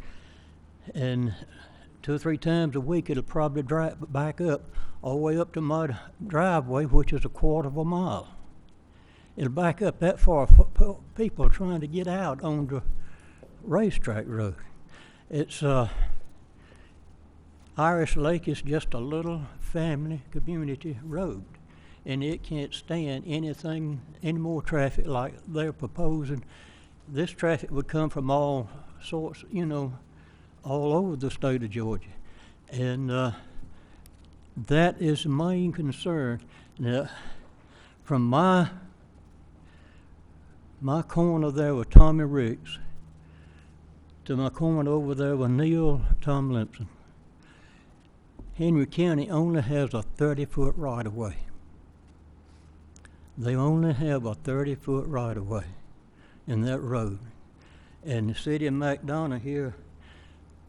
And 2 or 3 times a week, it'll probably drive back up all the way up to my driveway, which is 1/4 mile. It'll back up that far for people trying to get out on the Racetrack Road. It's Irish Lake is just a little family community road, and it can't stand any more traffic like they're proposing. This traffic would come from all sorts, all over the state of Georgia, and that is the main concern. Now, from my corner there with Tommy Ricks to my corner over there with Neil Tomlinson, Henry County only has a 30-foot right-of-way. They only have a 30-foot right-of-way in that road. And the city of McDonough here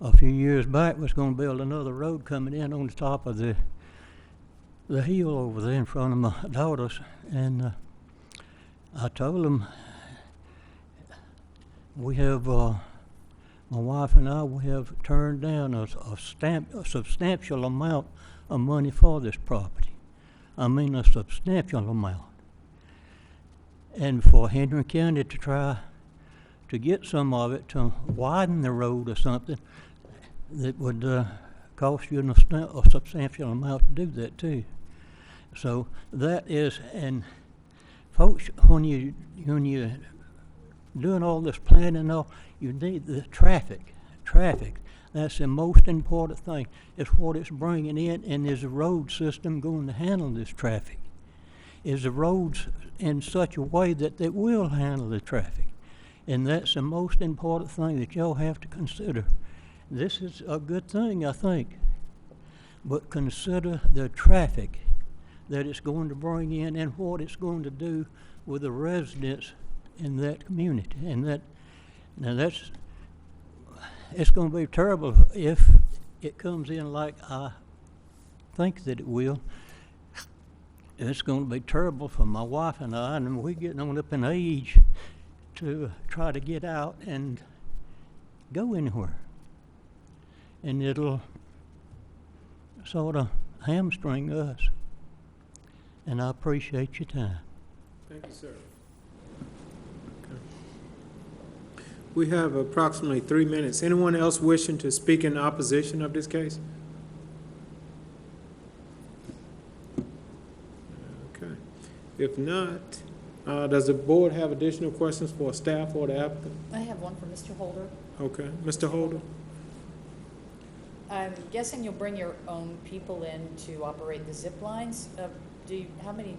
a few years back was going to build another road coming in on the top of the hill over there in front of my daughters. And I told them, my wife and I, we have turned down a substantial amount of money for this property. I mean, a substantial amount. And for Henry County to try to get some of it to widen the road or something, that would cost you a substantial amount to do that too. So that is, and folks, when you're doing all this planning and all, you need the traffic. That's the most important thing. It's what it's bringing in, and is the road system going to handle this traffic? Is the roads in such a way that they will handle the traffic? And that's the most important thing that y'all have to consider. this is a good thing, I think. But consider the traffic that it's going to bring in and what it's going to do with the residents in that community. And it's going to be terrible if it comes in like I think that it will. It's going to be terrible for my wife and I, and we're getting on up in age to try to get out and go anywhere. And it'll sort of hamstring us. And I appreciate your time. Thank you, sir. Okay. We have approximately 3 minutes. Anyone else wishing to speak in opposition of this case? Okay. If not, does the board have additional questions for staff or the applicant? I have one for Mr. Holder. Okay, Mr. Holder? I'm guessing you'll bring your own people in to operate the zip lines. How many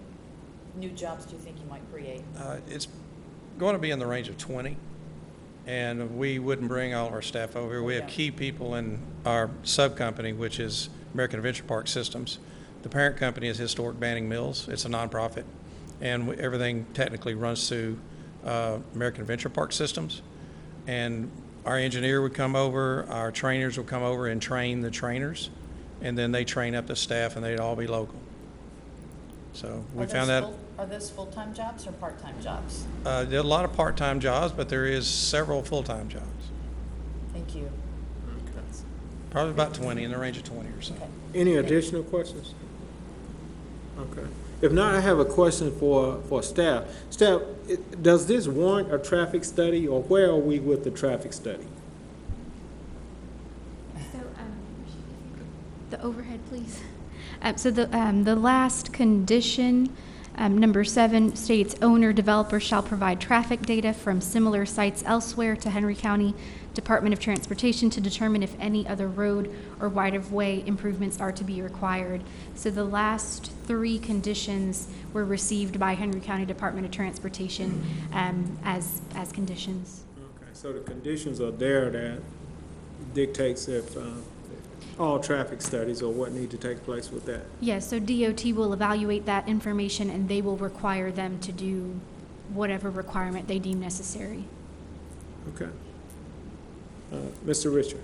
new jobs do you think you might create? It's going to be in the range of 20, and we wouldn't bring all of our staff over here. We have key people in our sub-company, which is American Adventure Park Systems. The parent company is Historic Banning Mills. It's a nonprofit, and everything technically runs through American Adventure Park Systems. And our engineer would come over, our trainers would come over and train the trainers, and then they train up the staff, and they'd all be local. So we found that. Are those full-time jobs or part-time jobs? There are a lot of part-time jobs, but there is several full-time jobs. Thank you. Probably about 20, in the range of 20 or so. Okay. Any additional questions? Okay. If not, I have a question for staff. Staff, does this warrant a traffic study, or where are we with the traffic study? So, the overhead, please. So the last condition, number 7, states owner developer shall provide traffic data from similar sites elsewhere to Henry County Department of Transportation to determine if any other road or right-of-way improvements are to be required. So the last 3 conditions were received by Henry County Department of Transportation as conditions. Okay, so the conditions are there that dictates if all traffic studies or what need to take place with that. Yes, so DOT will evaluate that information and they will require them to do whatever requirement they deem necessary. Okay. Mr. Richard.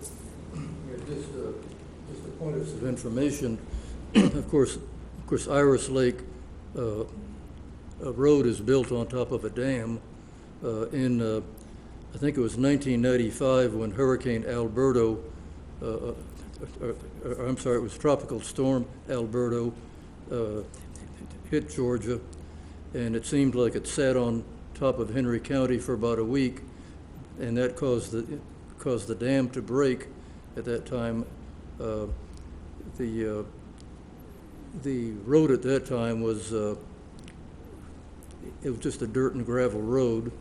Yeah, just a point of information. Of course, Iris Lake a road is built on top of a dam in, I think it was 1995 when Hurricane Alberto, I'm sorry, it was Tropical Storm Alberto hit Georgia, and it seemed like it sat on top of Henry County for about a week, and that caused the dam to break at that time. The road at that time was it was just a dirt and gravel road,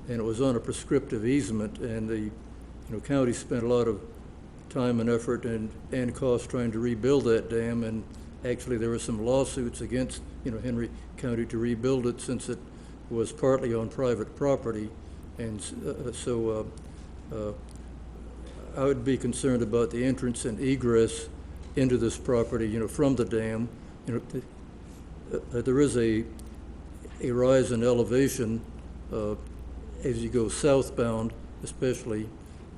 and it was on a prescriptive easement, and the county spent a lot of time and effort and cost trying to rebuild that dam, and actually there were some lawsuits against Henry County to rebuild it since it was partly on private property, and so I would be concerned about the entrance and egress into this property, from the dam. There is a rise in elevation as you go southbound, especially,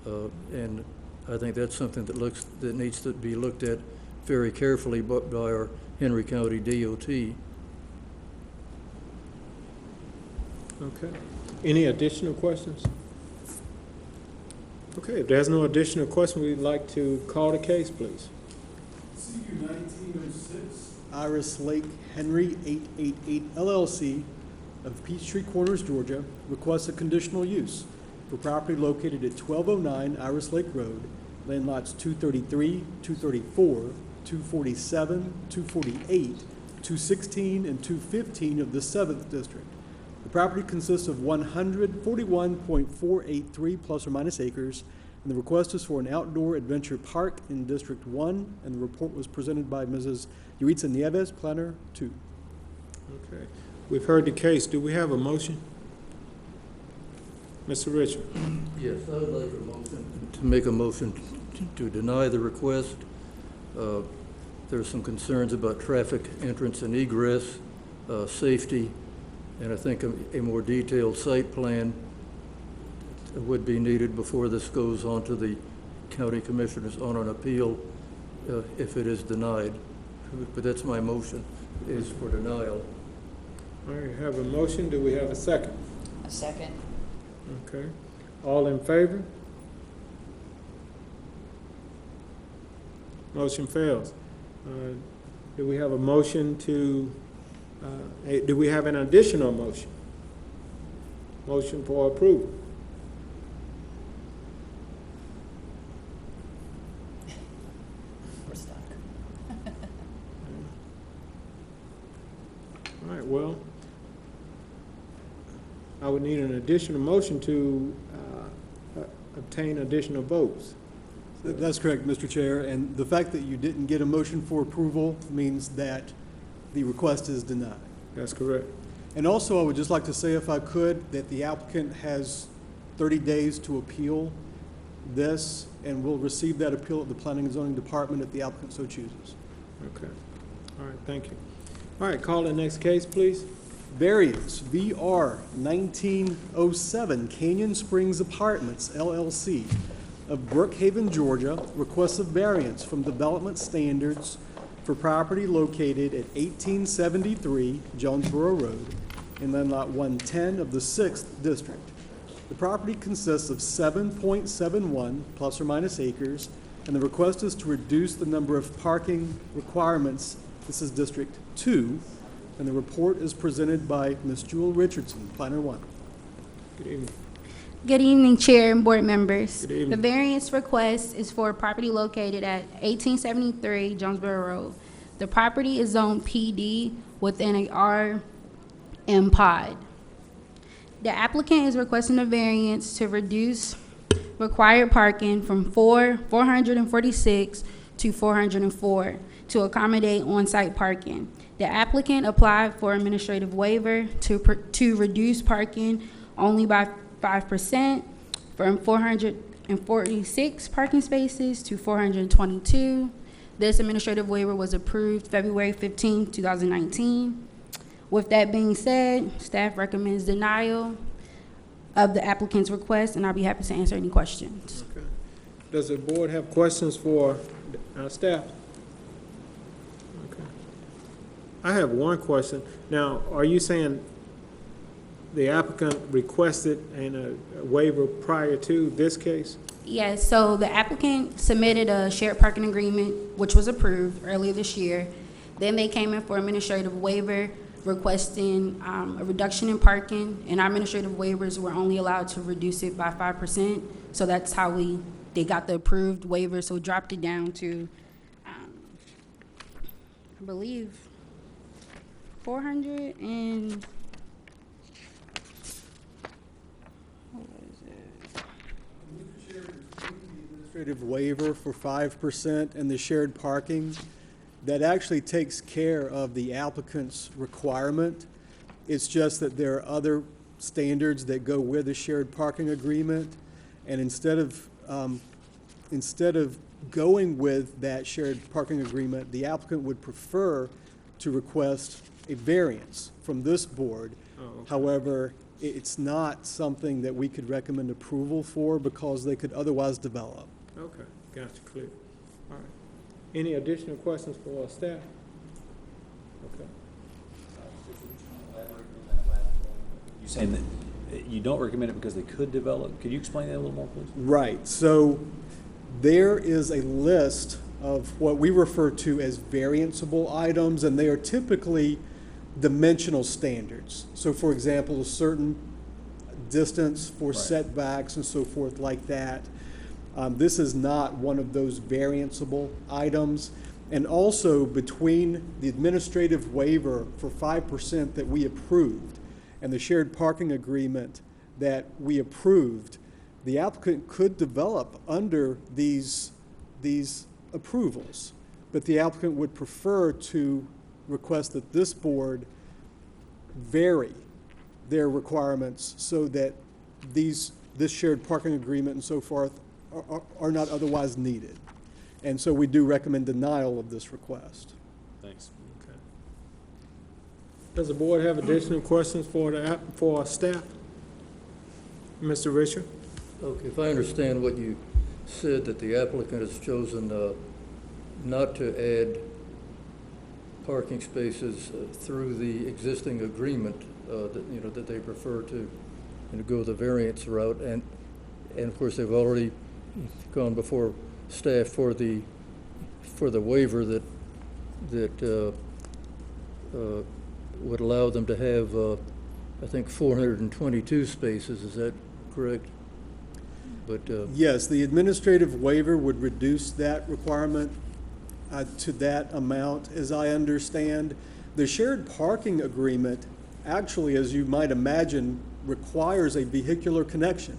and I think that's something that needs to be looked at very carefully by our Henry County DOT. Okay. Any additional questions? Okay, if there's no additional question, we'd like to call the case, please. CU 1906, Iris Lake Henry 888 LLC of Peachtree Corners, Georgia, requests a conditional use for property located at 1209 Iris Lake Road, land lots 233, 234, 247, 248, 216, and 215 of the 7th District. The property consists of 141.483 plus or minus acres, and the request is for an outdoor adventure park in District 1, and the report was presented by Mrs. Yuritsa Nieves, Planner 2. Okay. We've heard the case. Do we have a motion? Mr. Richard. Yes, I would like a motion, to make a motion to deny the request. There's some concerns about traffic entrance and egress, safety, and I think a more detailed site plan would be needed before this goes on to the county commissioners on an appeal if it is denied. But that's my motion, is for denial. All right, have a motion. Do we have a second? A second. Okay. All in favor? Motion fails. Do we have a motion to, do we have an additional motion? Motion for approval. We're stuck. All right, well, I would need an additional motion to obtain additional votes. That's correct, Mr. Chair, and the fact that you didn't get a motion for approval means that the request is denied. That's correct. And also, I would just like to say, if I could, that the applicant has 30 days to appeal this, and will receive that appeal at the Planning and Zoning Department if the applicant so chooses. Okay. All right, thank you. All right, call the next case, please. Variance VR 1907 Canyon Springs Apartments LLC of Brookhaven, Georgia, requests a variance from development standards for property located at 1873 Jonesboro Road in land lot 110 of the 6th District. The property consists of 7.71 plus or minus acres, and the request is to reduce the number of parking requirements. This is District 2, and the report is presented by Ms. Jewel Richardson, Planner 1. Good evening. Good evening, Chair and board members. Good evening. The variance request is for a property located at 1873 Jonesboro Road. The property is zoned PD within a RM pod. The applicant is requesting a variance to reduce required parking from 446 to 404 to accommodate on-site parking. The applicant applied for administrative waiver to reduce parking only by 5% from 446 parking spaces to 422. This administrative waiver was approved February 15, 2019. With that being said, staff recommends denial of the applicant's request, and I'll be happy to answer any questions. Okay. Does the board have questions for our staff? Okay. I have one question. Now, are you saying the applicant requested a waiver prior to this case? Yes, so the applicant submitted a shared parking agreement, which was approved earlier this year. Then they came in for administrative waiver requesting a reduction in parking, and our administrative waivers were only allowed to reduce it by 5%. So that's how they got the approved waiver, so we dropped it down to, I believe, 400 and, what was it? Administrative waiver for 5% and the shared parking, that actually takes care of the applicant's requirement. It's just that there are other standards that go with the shared parking agreement, and instead of going with that shared parking agreement, the applicant would prefer to request a variance from this board. Oh, okay. However, it's not something that we could recommend approval for because they could otherwise develop. Okay, gotcha, clear. All right. Any additional questions for our staff? Okay. You saying that you don't recommend it because they could develop? Could you explain that a little more, please? Right. So there is a list of what we refer to as varianceable items, and they are typically dimensional standards. So, for example, a certain distance for setbacks and so forth like that. This is not one of those varianceable items. And also, between the administrative waiver for 5% that we approved and the shared parking agreement that we approved, the applicant could develop under these approvals, but the applicant would prefer to request that this board vary their requirements so that these this shared parking agreement and so forth are not otherwise needed. And so we do recommend denial of this request. Thanks. Does the board have additional questions for staff? Mr. Richard? Okay, if I understand what you said, that the applicant has chosen not to add parking spaces through the existing agreement, that they prefer to go the variance route, and of course they've already gone before staff for the waiver that would allow them to have I think 422 spaces. Is that correct? But yes, the administrative waiver would reduce that requirement to that amount, as I understand. The shared parking agreement actually, as you might imagine, requires a vehicular connection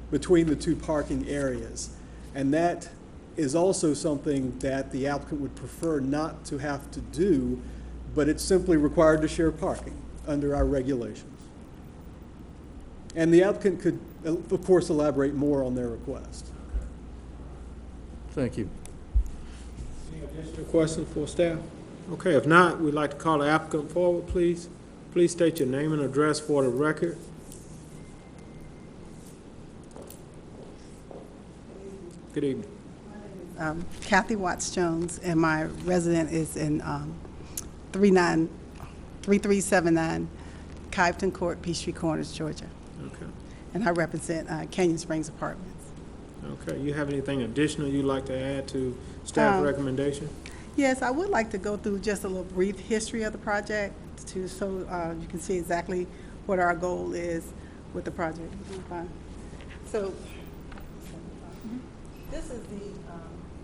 between the two parking areas. And that is also something that the applicant would prefer not to have to do, but it's simply required to share parking under our regulations. And the applicant could, of course, elaborate more on their request. thank you. Any additional questions for staff? Okay, if not, we'd like to call the applicant forward, please. Please state your name and address for the record. Good evening. Kathy Watts-Jones, and my resident is in 3379 Kyafton Court, Peachtree Corners, Georgia. Okay. And I represent Canyon Springs Apartments. Okay, you have anything additional you'd like to add to staff recommendation? Yes, I would like to go through just a little brief history of the project so you can see exactly what our goal is with the project. So this is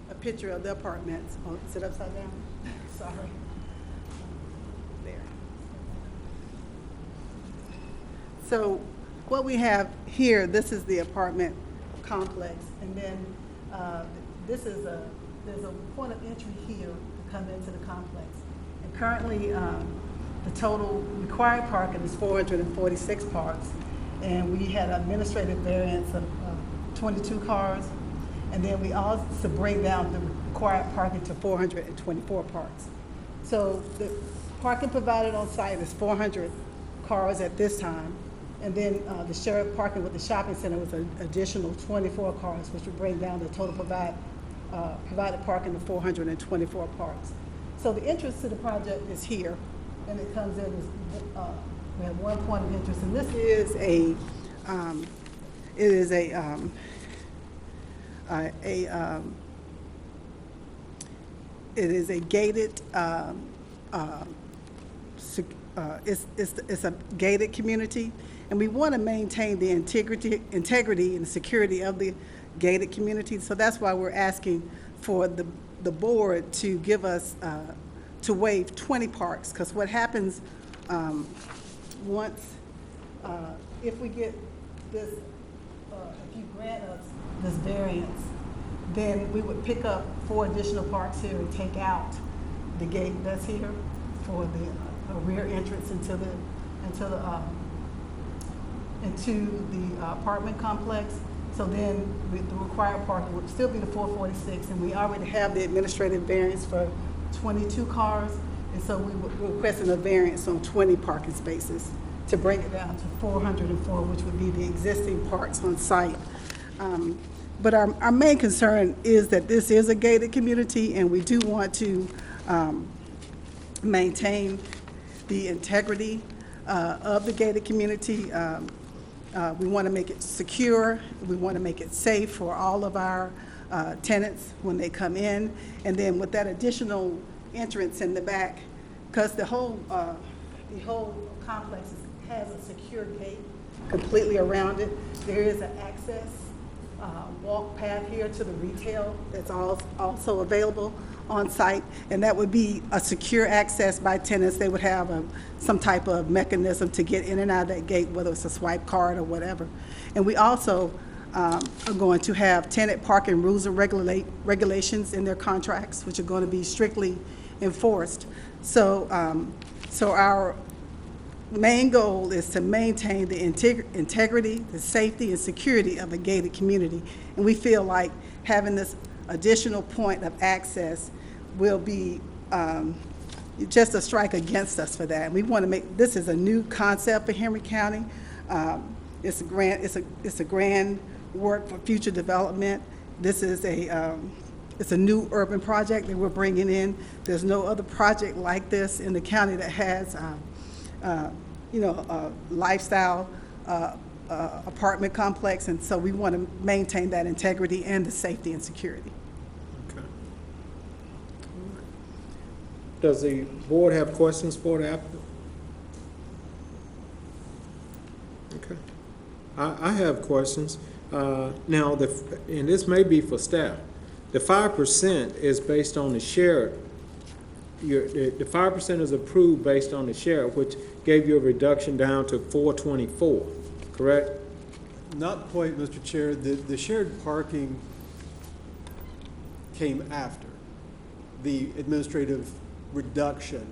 a picture of the apartments. Oh, is it upside down? Sorry. There. So what we have here, this is the apartment complex, and then there's a point of entry here to come into the complex. And currently, the total required parking is 446 parks, and we had an administrative variance of 22 cars, and then we also bring down the required parking to 424 parks. So the parking provided on site is 400 cars at this time, and then the shared parking with the shopping center was an additional 24 cars, which would bring down the total provided parking to 424 parks. So the entrance to the project is here, and it comes in as we have one point of entrance, and this is it is a gated it's a gated community, and we want to maintain the integrity and the security of the gated community. So that's why we're asking for the board to give us to waive 20 parks, because what happens once if we get this if you grant us this variance, then we would pick up 4 additional parks here and take out the gate that's here for the rear entrance into the apartment complex. So then the required parking would still be the 446, and we already have the administrative variance for 22 cars, and so we were requesting a variance on 20 parking spaces to bring it down to 404, which would be the existing parks on site. But our main concern is that this is a gated community, and we do want to maintain the integrity of the gated community. We want to make it secure. We want to make it safe for all of our tenants when they come in. And then with that additional entrance in the back, because the whole complex has a secure gate completely around it. There is an access walk path here to the retail that's also available on site, and that would be a secure access by tenants. They would have some type of mechanism to get in and out of that gate, whether it's a swipe card or whatever. And we also are going to have tenant parking rules and regulations in their contracts, which are going to be strictly enforced. So, so our main goal is to maintain the integrity, the safety, and security of a gated community. And we feel like having this additional point of access will be just a strike against us for that. And we want to make, this is a new concept for Henry County. It's a grand work for future development. This is it's a new urban project that we're bringing in. There's no other project like this in the county that has a lifestyle apartment complex, and so we want to maintain that integrity and the safety and security. Okay. Does the board have questions for the applicant? Okay. I have questions. Now, and this may be for staff. The 5% is based on the shared. The 5% is approved based on the share, which gave you a reduction down to 424, correct? Not quite, Mr. Chair. The shared parking came after the administrative reduction,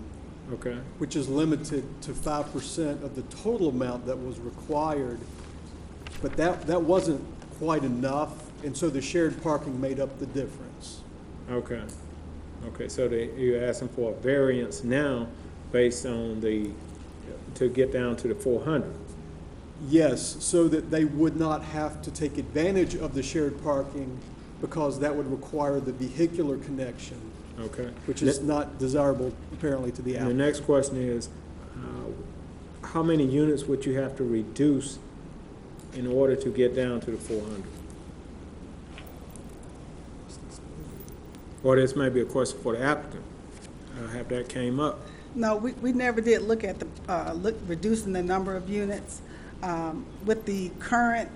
Okay. which is limited to 5% of the total amount that was required. But that wasn't quite enough, and so the shared parking made up the difference. Okay. Okay, so you're asking for a variance now based on to get down to the 400? Yes, so that they would not have to take advantage of the shared parking because that would require the vehicular connection. Okay. Which is not desirable, apparently, to the And the applicant. next question is, how many units would you have to reduce in order to get down to the 400? Or this may be a question for the applicant. Have that came up? No, we never did look at reducing the number of units. With the current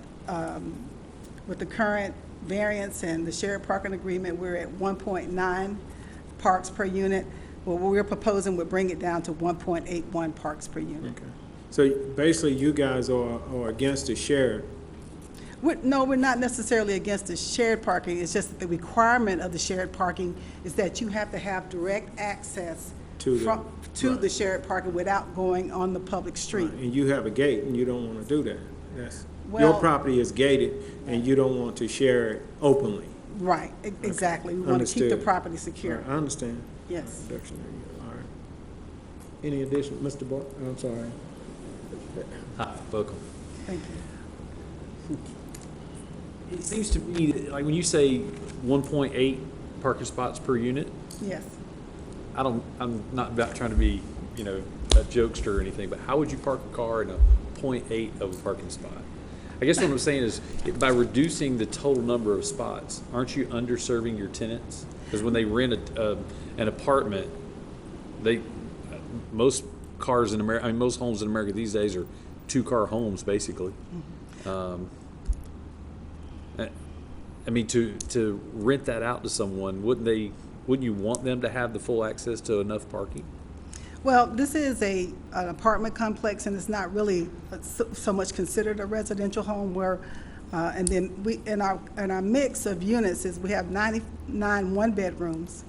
variance and the shared parking agreement, we're at 1.9 parks per unit. What we're proposing would bring it down to 1.81 parks per unit. Okay. So basically, you guys are against the shared. No, we're not necessarily against the shared parking. It's just that the requirement of the shared parking is that you have to have direct access to the shared parking without going on the public street. Right. And you have a gate, and you don't want to do that. Your Well- property is gated, and you don't want to share it openly. Right, exactly. We want to keep the Understood. property secure. All right, I understand. Yes. Reduction area. All right. Any addition, Mr. Bar, I'm sorry. Hi, welcome. Thank you. It seems to me, that, like when you say 1.8 parking spots per unit, Yes. I'm not about trying to be, a jokester or anything, but how would you park a car in a 0.8 of a parking spot? I guess what I'm saying is, by reducing the total number of spots, aren't you underserving your tenants? Because when they rent an apartment, most cars in America, most homes in America these days are 2-car homes, basically. To rent that out to someone, wouldn't you want them to have the full access to enough parking? Well, this is an apartment complex, and it's not really so much considered a residential home. Where, and then in our mix of units is we have 99 one-bedrooms,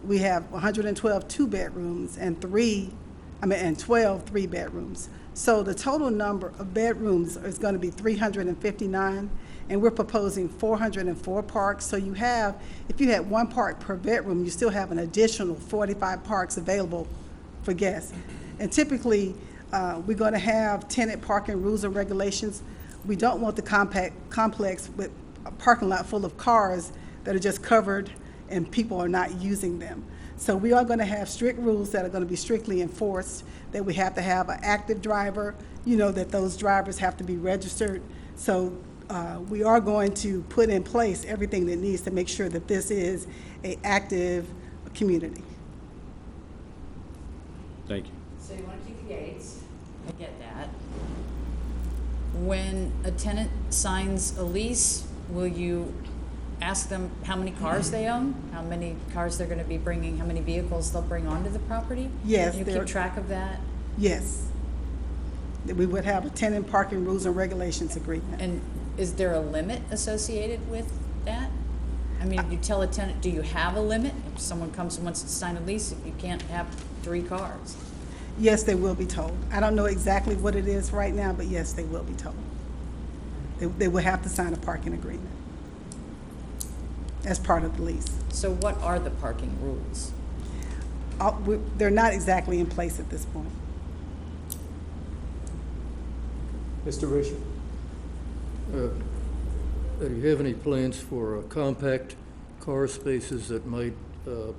we have 112 two-bedrooms, and 12 three-bedrooms. So the total number of bedrooms is going to be 359, and we're proposing 404 parks. So if you had 1 park per bedroom, you still have an additional 45 parks available for guests. And typically, we're going to have tenant parking rules and regulations. We don't want the complex with a parking lot full of cars that are just covered and people are not using them. So we are going to have strict rules that are going to be strictly enforced, that we have to have an active driver, that those drivers have to be registered. So we are going to put in place everything that needs to make sure that this is an active community. Thank you. So you want to keep the gates, I get that. When a tenant signs a lease, will you ask them how many cars they own, how many cars they're going to be bringing, how many vehicles they'll bring onto the property? Yes. You keep track of that? Yes. That we would have a tenant parking rules and regulations agreement. And is there a limit associated with that? I mean, you tell a tenant, do you have a limit? If someone comes and wants to sign a lease, if you can't have 3 cars? Yes, they will be told. I don't know exactly what it is right now, but yes, they will be told. They will have to sign a parking agreement as part of the lease. So what are the parking rules? They're not exactly in place at this point. Mr. Richard? Do you have any plans for compact car spaces that might, it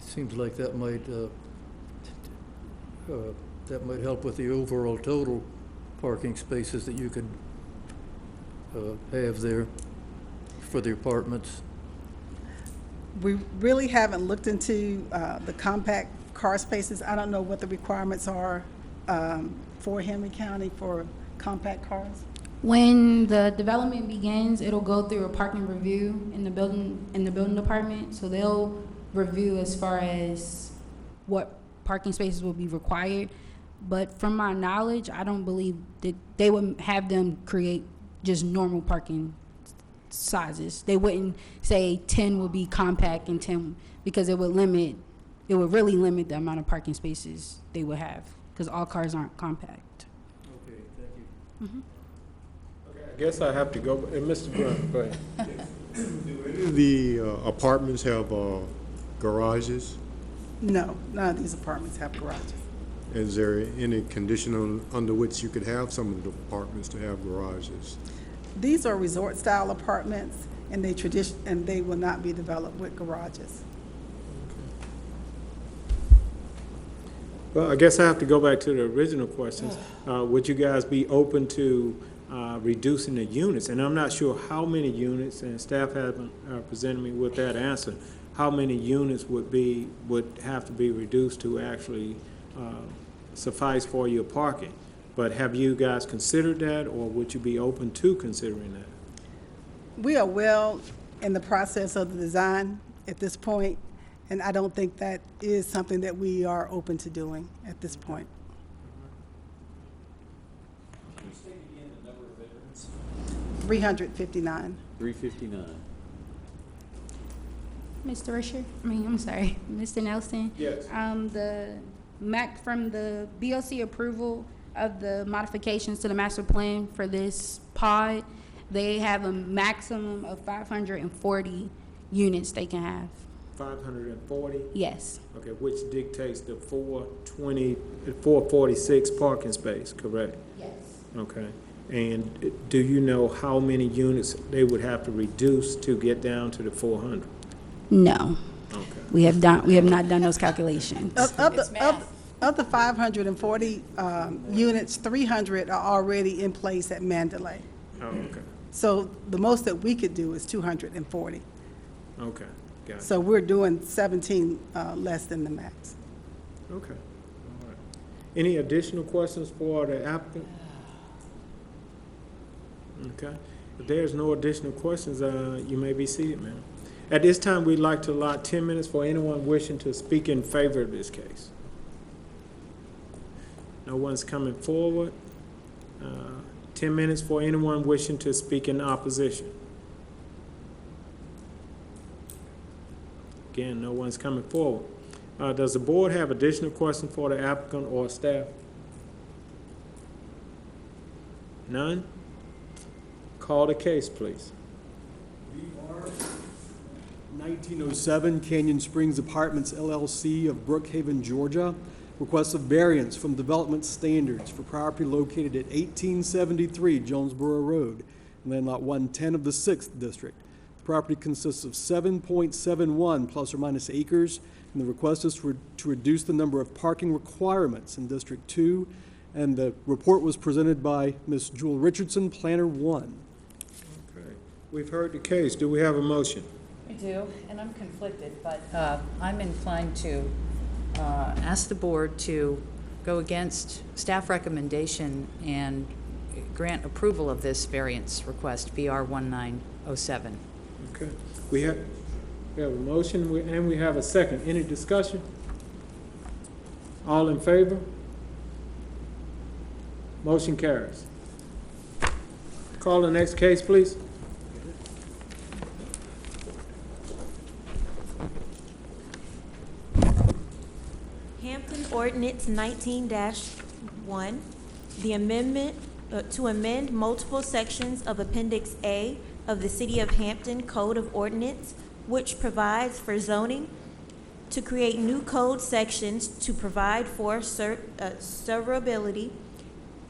seems like that might help with the overall total parking spaces that you could have there for the apartments? We really haven't looked into the compact car spaces. I don't know what the requirements are for Henry County for compact cars. When the development begins, it'll go through a parking review in the building department. So they'll review as far as what parking spaces will be required. But from my knowledge, I don't believe that they would have them create just normal parking sizes. They wouldn't say 10 will be compact and 10, because it would really limit the amount of parking spaces they would have, because all cars aren't compact. Okay, thank you. Mm-hmm. I guess I have to go, Mr. Brown, go ahead. Do any of the apartments have garages? No, none of these apartments have garages. Is there any condition under which you could have some of the apartments to have garages? These are resort-style apartments, and they will not be developed with garages. Well, I guess I have to go back to the original questions. Would you guys be open to reducing the units? And I'm not sure how many units, and staff hasn't presented me with that answer, how many units would have to be reduced to actually suffice for your parking. But have you guys considered that, or would you be open to considering that? We are well in the process of the design at this point, and I don't think that is something that we are open to doing at this point. Can you state again the number of bedrooms? 359. 359. Mr. Risher, I'm sorry, Mr. Nelson. Yes. The from the BOC approval of the modifications to the master plan for this pod, they have a maximum of 540 units they can have. 540? Yes. Okay, which dictates the 446 parking space, correct? Yes. Okay. And do you know how many units they would have to reduce to get down to the 400? No. Okay. We have not done those calculations. Of the 540 units, 300 are already in place at Mandalay. Oh, okay. So the most that we could do is 240. Okay, got it. So we're doing 17 less than the max. Okay, all right. Any additional questions for the applicant? Okay. If there's no additional questions, you may be seated, ma'am. At this time, we'd like to allot 10 minutes for anyone wishing to speak in favor of this case. No one's coming forward. 10 minutes for anyone wishing to speak in opposition. Again, no one's coming forward. Does the board have additional questions for the applicant or staff? None? Call the case, please. 1907 Canyon Springs Apartments LLC of Brookhaven, Georgia, requests a variance from development standards for property located at 1873 Jonesboro Road, land lot 110 of the 6th District. The property consists of 7.71 plus or minus acres, and the request is to reduce the number of parking requirements in District 2, and the report was presented by Ms. Jewel Richardson, Planner 1. Okay. We've heard the case. Do we have a motion? We do, and I'm conflicted, but I'm inclined to ask the board to go against staff recommendation and grant approval of this variance request, VR 1907. Okay. We have a motion and we have a second. Any discussion? All in favor? Motion carries. Call the next case, please. Hampton Ordinance 19-1, the amendment to amend multiple sections of Appendix A of the City of Hampton Code of Ordinance, which provides for zoning, to create new code sections to provide for severability,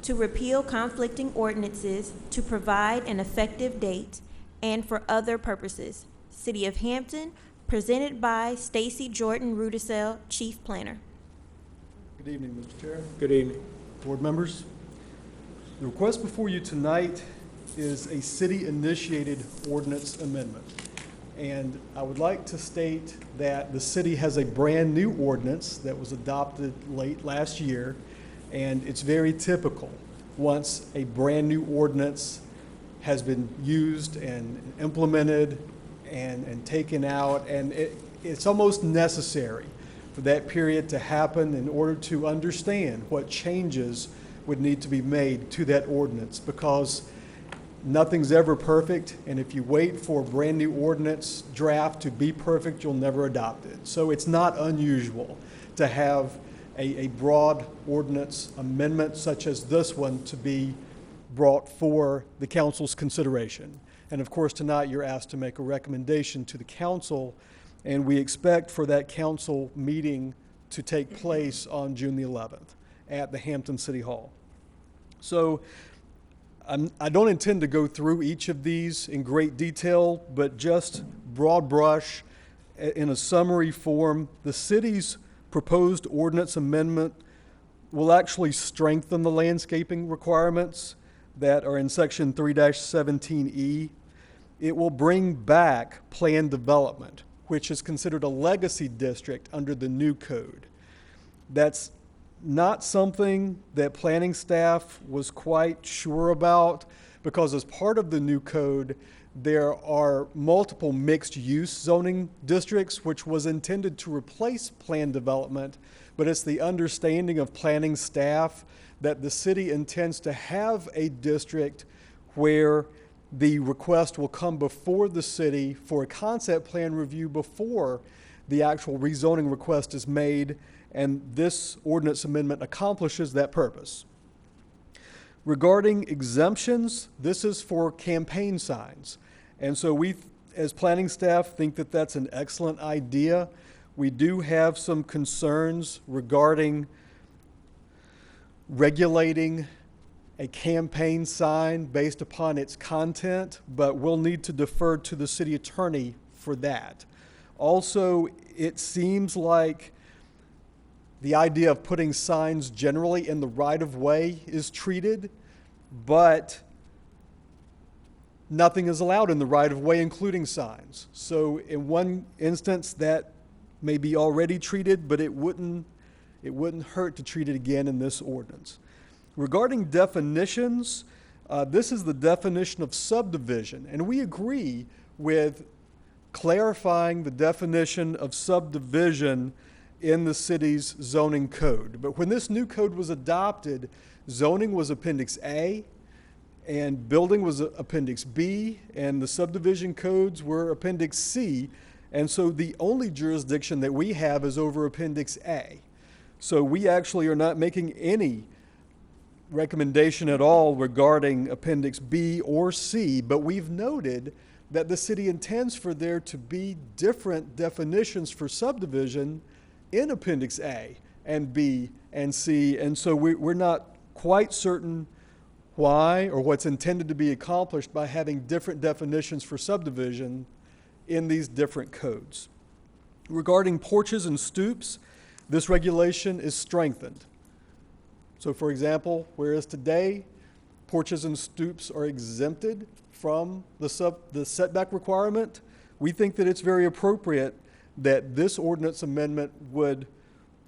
to repeal conflicting ordinances, to provide an effective date, and for other purposes. City of Hampton, presented by Stacy Jordan Rudisell, Chief Planner. Good evening, Mr. Chair. Good evening. Board members. The request before you tonight is a city-initiated ordinance amendment. And I would like to state that the city has a brand-new ordinance that was adopted late last year, and it's very typical once a brand-new ordinance has been used and implemented and taken out, and it's almost necessary for that period to happen in order to understand what changes would need to be made to that ordinance, because nothing's ever perfect, and if you wait for a brand new ordinance draft to be perfect, you'll never adopt it. So it's not unusual to have a broad ordinance amendment such as this one to be brought for the council's consideration. And of course, tonight you're asked to make a recommendation to the council, and we expect for that council meeting to take place on June the 11th at the Hampton City Hall. So I don't intend to go through each of these in great detail, but just broad brush in a summary form. The city's proposed ordinance amendment will actually strengthen the landscaping requirements that are in section 3-17E. It will bring back planned development, which is considered a legacy district under the new code. That's not something that planning staff was quite sure about, because as part of the new code, there are multiple mixed-use zoning districts, which was intended to replace planned development, but it's the understanding of planning staff that the city intends to have a district where the request will come before the city for a concept plan review before the actual rezoning request is made, and this ordinance amendment accomplishes that purpose. Regarding exemptions, this is for campaign signs. And so we, as planning staff, think that that's an excellent idea. We do have some concerns regarding regulating a campaign sign based upon its content, but we'll need to defer to the city attorney for that. Also, it seems like the idea of putting signs generally in the right-of-way is treated, but nothing is allowed in the right-of-way, including signs. So in one instance, that may be already treated, but it wouldn't hurt to treat it again in this ordinance. Regarding definitions, this is the definition of subdivision, and we agree with clarifying the definition of subdivision in the city's zoning code. But when this new code was adopted, zoning was Appendix A, and building was Appendix B, and the subdivision codes were Appendix C, and so the only jurisdiction that we have is over Appendix A. So we actually are not making any recommendation at all regarding Appendix B or C, but we've noted that the city intends for there to be different definitions for subdivision in Appendix A and B and C, and so we're not quite certain why or what's intended to be accomplished by having different definitions for subdivision in these different codes. Regarding porches and stoops, this regulation is strengthened. So for example, whereas today porches and stoops are exempted from the setback requirement, we think that it's very appropriate that this ordinance amendment would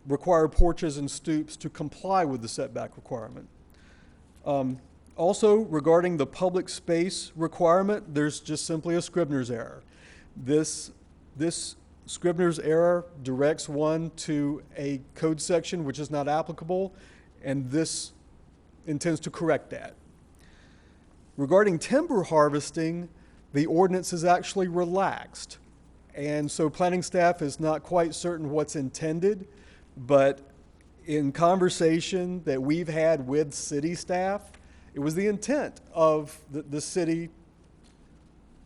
require porches and stoops to comply with the setback requirement. Also, regarding the public space requirement, there's just simply a Scribner's error. This Scribner's error directs one to a code section which is not applicable, and this intends to correct that. Regarding timber harvesting, the ordinance is actually relaxed. And so planning staff is not quite certain what's intended, but in conversation that we've had with city staff, it was the intent of the city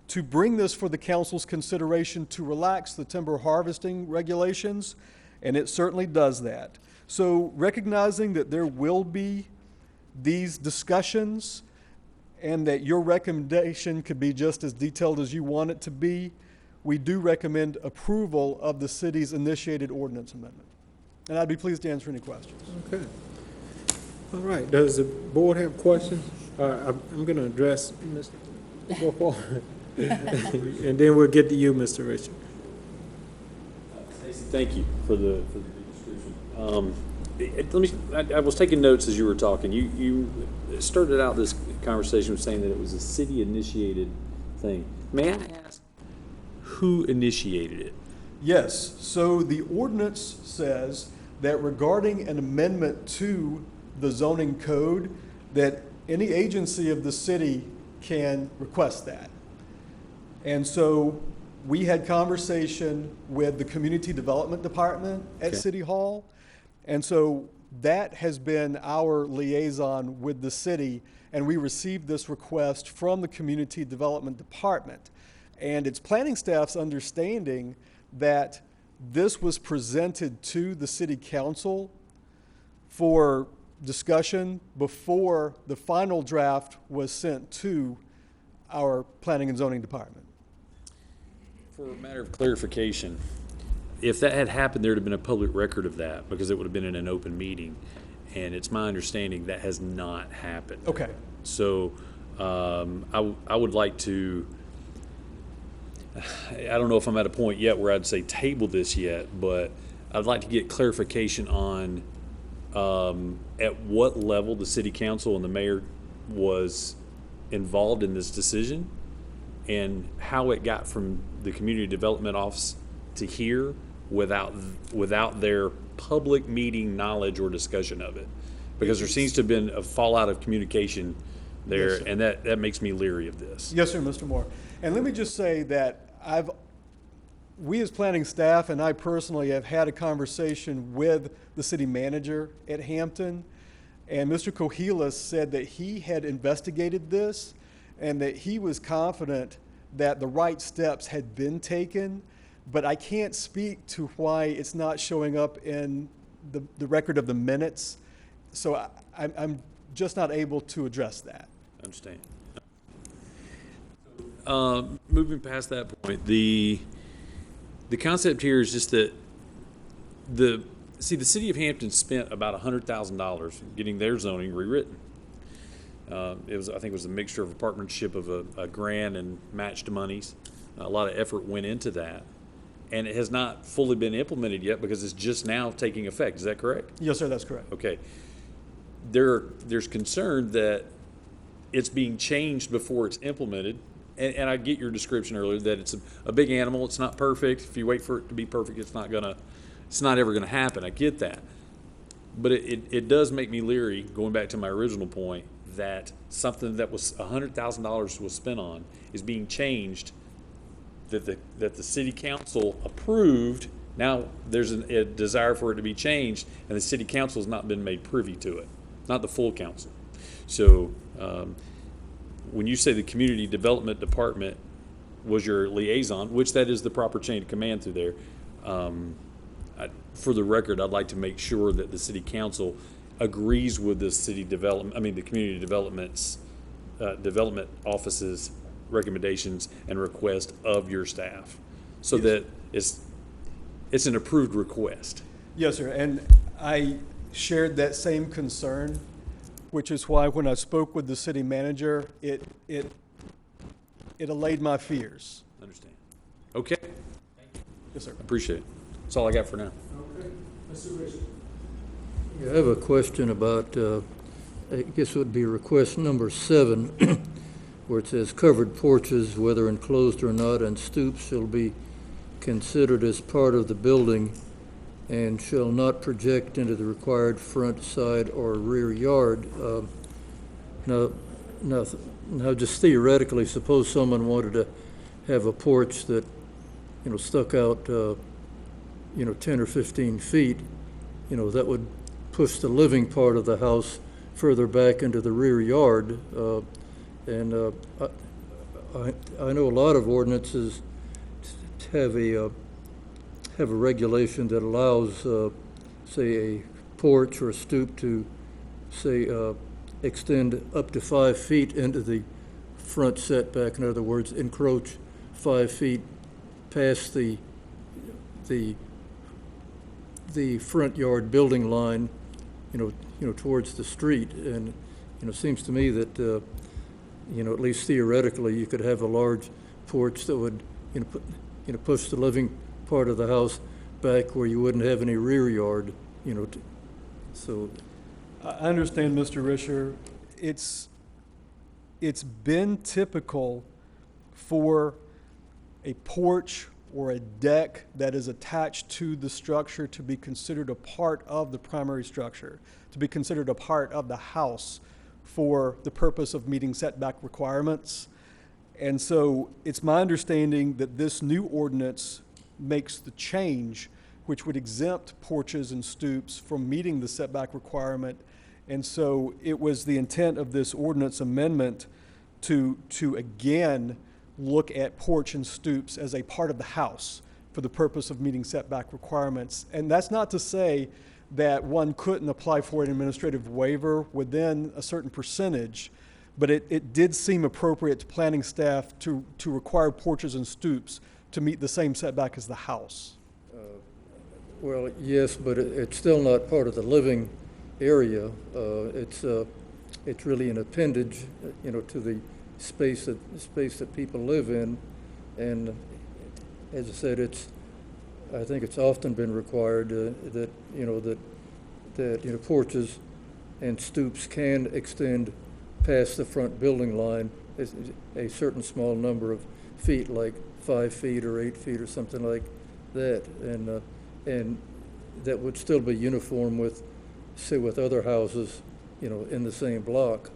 to bring this for the council's consideration to relax the timber harvesting regulations, and it certainly does that. So recognizing that there will be these discussions and that your recommendation could be just as detailed as you want it to be, we do recommend approval of the city's initiated ordinance amendment. And I'd be pleased to answer any questions. Okay. All right, does the board have questions? I'm going to address Mr. and then we'll get to you, Mr. Richard. Stacey, thank you for the description. I was taking notes as you were talking. You started out this conversation with saying that it was a city-initiated thing. May I ask who initiated it? Yes, so the ordinance says that regarding an amendment to the zoning code, that any agency of the city can request that. And so we had conversation with the Community Development Department at City Hall. And so that has been our liaison with the city, and we received this request from the Community Development Department. And it's planning staff's understanding that this was presented to the city council for discussion before the final draft was sent to our planning and zoning department. For a matter of clarification, if that had happened, there would have been a public record of that because it would have been in an open meeting. And it's my understanding that has not happened. Okay. So I would like to, I don't know if I'm at a point yet where I'd say table this yet, but I'd like to get clarification on at what level the city council and the mayor was involved in this decision and how it got from the community development office to here without their public meeting knowledge or discussion of it. Because there seems to have been a fallout of communication there, Yes, and that makes me leery of this. Yes, sir, Mr. Moore. And let me just say that we as planning staff and I personally have had a conversation with the city manager at Hampton, and Mr. Cohilas said that he had investigated this and that he was confident that the right steps had been taken, but I can't speak to why it's not showing up in the record of the minutes, so I'm just not able to address that. I understand. Moving past that point, the concept here is just that the city of Hampton spent about $100,000 getting their zoning rewritten. I think it was a mixture of a partnership of a grant and matched monies. A lot of effort went into that, and it has not fully been implemented yet because it's just now taking effect. Is that correct? Yes, sir, that's correct. Okay. There's concern that it's being changed before it's implemented. And I get your description earlier that it's a big animal. It's not perfect. If you wait for it to be perfect, it's not ever gonna happen. I get that, but it does make me leery. Going back to my original point, that something that was $100,000 was spent on is being changed. That the city council approved. Now there's a desire for it to be changed, and the city council has not been made privy to it. Not the full council. So. When you say the community development department was your liaison, which that is the proper chain of command through there, for the record, I'd like to make sure that the city council agrees with the the community development office's recommendations and request of your staff, so that it's an approved request. Yes, sir, and I shared that same concern, which is why when I spoke with the city manager, it allayed my fears. Understand. Okay. Yes, sir. Appreciate it. That's all I got for now. Okay. Mr. Richard. I have a question about, I guess it would be request number 7, where it says covered porches, whether enclosed or not, and stoops shall be considered as part of the building and shall not project into the required front, side, or rear yard. Now, just theoretically, suppose someone wanted to have a porch that, stuck out, 10 or 15 feet, that would push the living part of the house further back into the rear yard. And I know a lot of ordinances have a regulation that allows, say, a porch or a stoop to, say, extend up to 5 feet into the front setback. In other words, encroach 5 feet past the front yard building line, towards the street. And it seems to me that at least theoretically, you could have a large porch that would push the living part of the house back where you wouldn't have any rear yard. So I understand, Mr. Risher. It's been typical for a porch or a deck that is attached to the structure to be considered a part of the primary structure, to be considered a part of the house for the purpose of meeting setback requirements. And so it's my understanding that this new ordinance makes the change which would exempt porches and stoops from meeting the setback requirement. And so it was the intent of this ordinance amendment to again look at porch and stoops as a part of the house for the purpose of meeting setback requirements. And that's not to say that one couldn't apply for an administrative waiver within a certain percentage, but it did seem appropriate to planning staff to require porches and stoops to meet the same setback as the house. well, yes, but it's still not part of the living area. It's really an appendage, to the space that people live in. And as I said, I think it's often been required that porches and stoops can extend past the front building line a certain small number of feet, like 5 feet or 8 feet or something like that, and that would still be uniform with, say, with other houses, in the same block.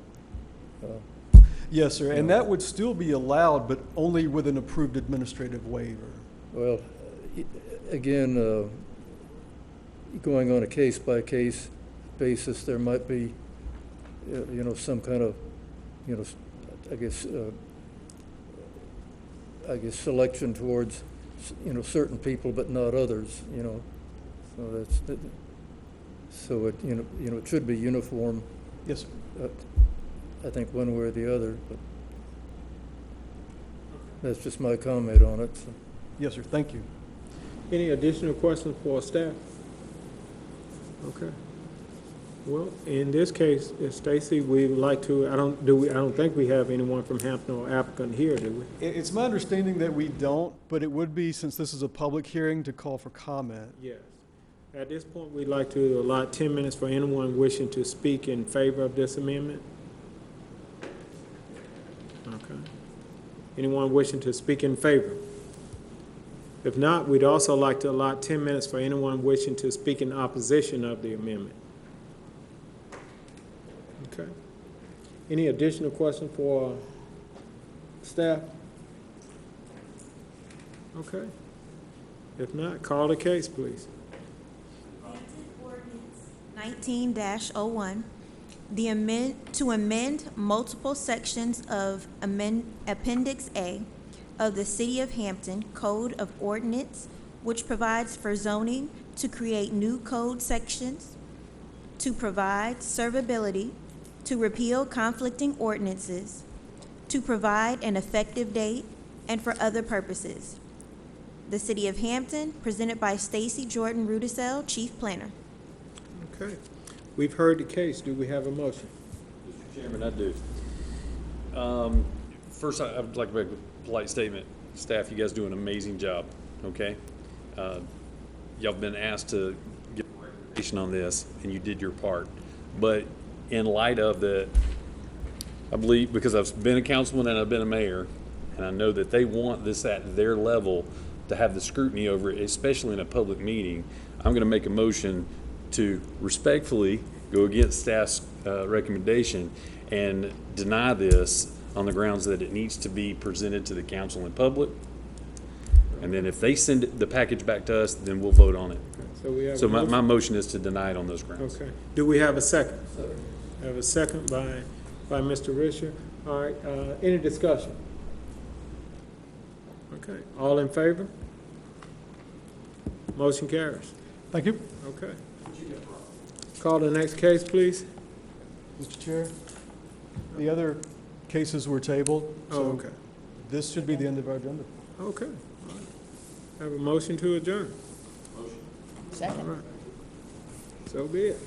Yes, sir, and that would still be allowed, but only with an approved administrative waiver. Well, again, going on a case-by-case basis, there might be, some kind of, I guess selection towards, certain people, but not others. So it should be uniform. Yes, sir. I think one way or the other, but that's just my comment on it. So. Yes, sir. Thank you. Any additional questions for staff? Okay. Well, in this case, Stacy, we would like to. I don't think we have anyone from Hampton or applicant here, do we? It's my understanding that we don't, but it would be, since this is a public hearing, to call for comment. Yes. At this point, we'd like to allot 10 minutes for anyone wishing to speak in favor of this amendment. Okay. Anyone wishing to speak in favor? If not, we'd also like to allot 10 minutes for anyone wishing to speak in opposition of the amendment. Okay. Any additional questions for staff? Okay. If not, call the case, please. Ordinance 19-01, to amend multiple sections of Appendix A of the City of Hampton Code of Ordinance, which provides for zoning, to create new code sections, to provide servability, to repeal conflicting ordinances, to provide an effective date, and for other purposes. The City of Hampton, presented by Stacy Jordan Rudisell, Chief Planner. Okay. We've heard the case. Do we have a motion? Mr. Chairman, I do. First, I would like to make a polite statement. Staff, you guys do an amazing job, okay? Y'all have been asked to give a recommendation on this, and you did your part. But in light of that, I believe, because I've been a councilman and I've been a mayor, and I know that they want this at their level to have the scrutiny over it, especially in a public meeting, I'm going to make a motion to respectfully go against staff's recommendation and deny this on the grounds that it needs to be presented to the council in public. And then if they send the package back to us, then we'll vote on it. So we have So a my motion. motion is to deny it on those grounds. Okay. Do we have a second? Have a second by Mr. Risher. All right, any discussion? Okay, all in favor? Motion carries. Thank you. Okay. Call the next case, please. Mr. Chair, the other cases were tabled. Oh, so okay. This should be the end of our agenda. Okay. All right. Have a motion to adjourn. Second. All right. So be it.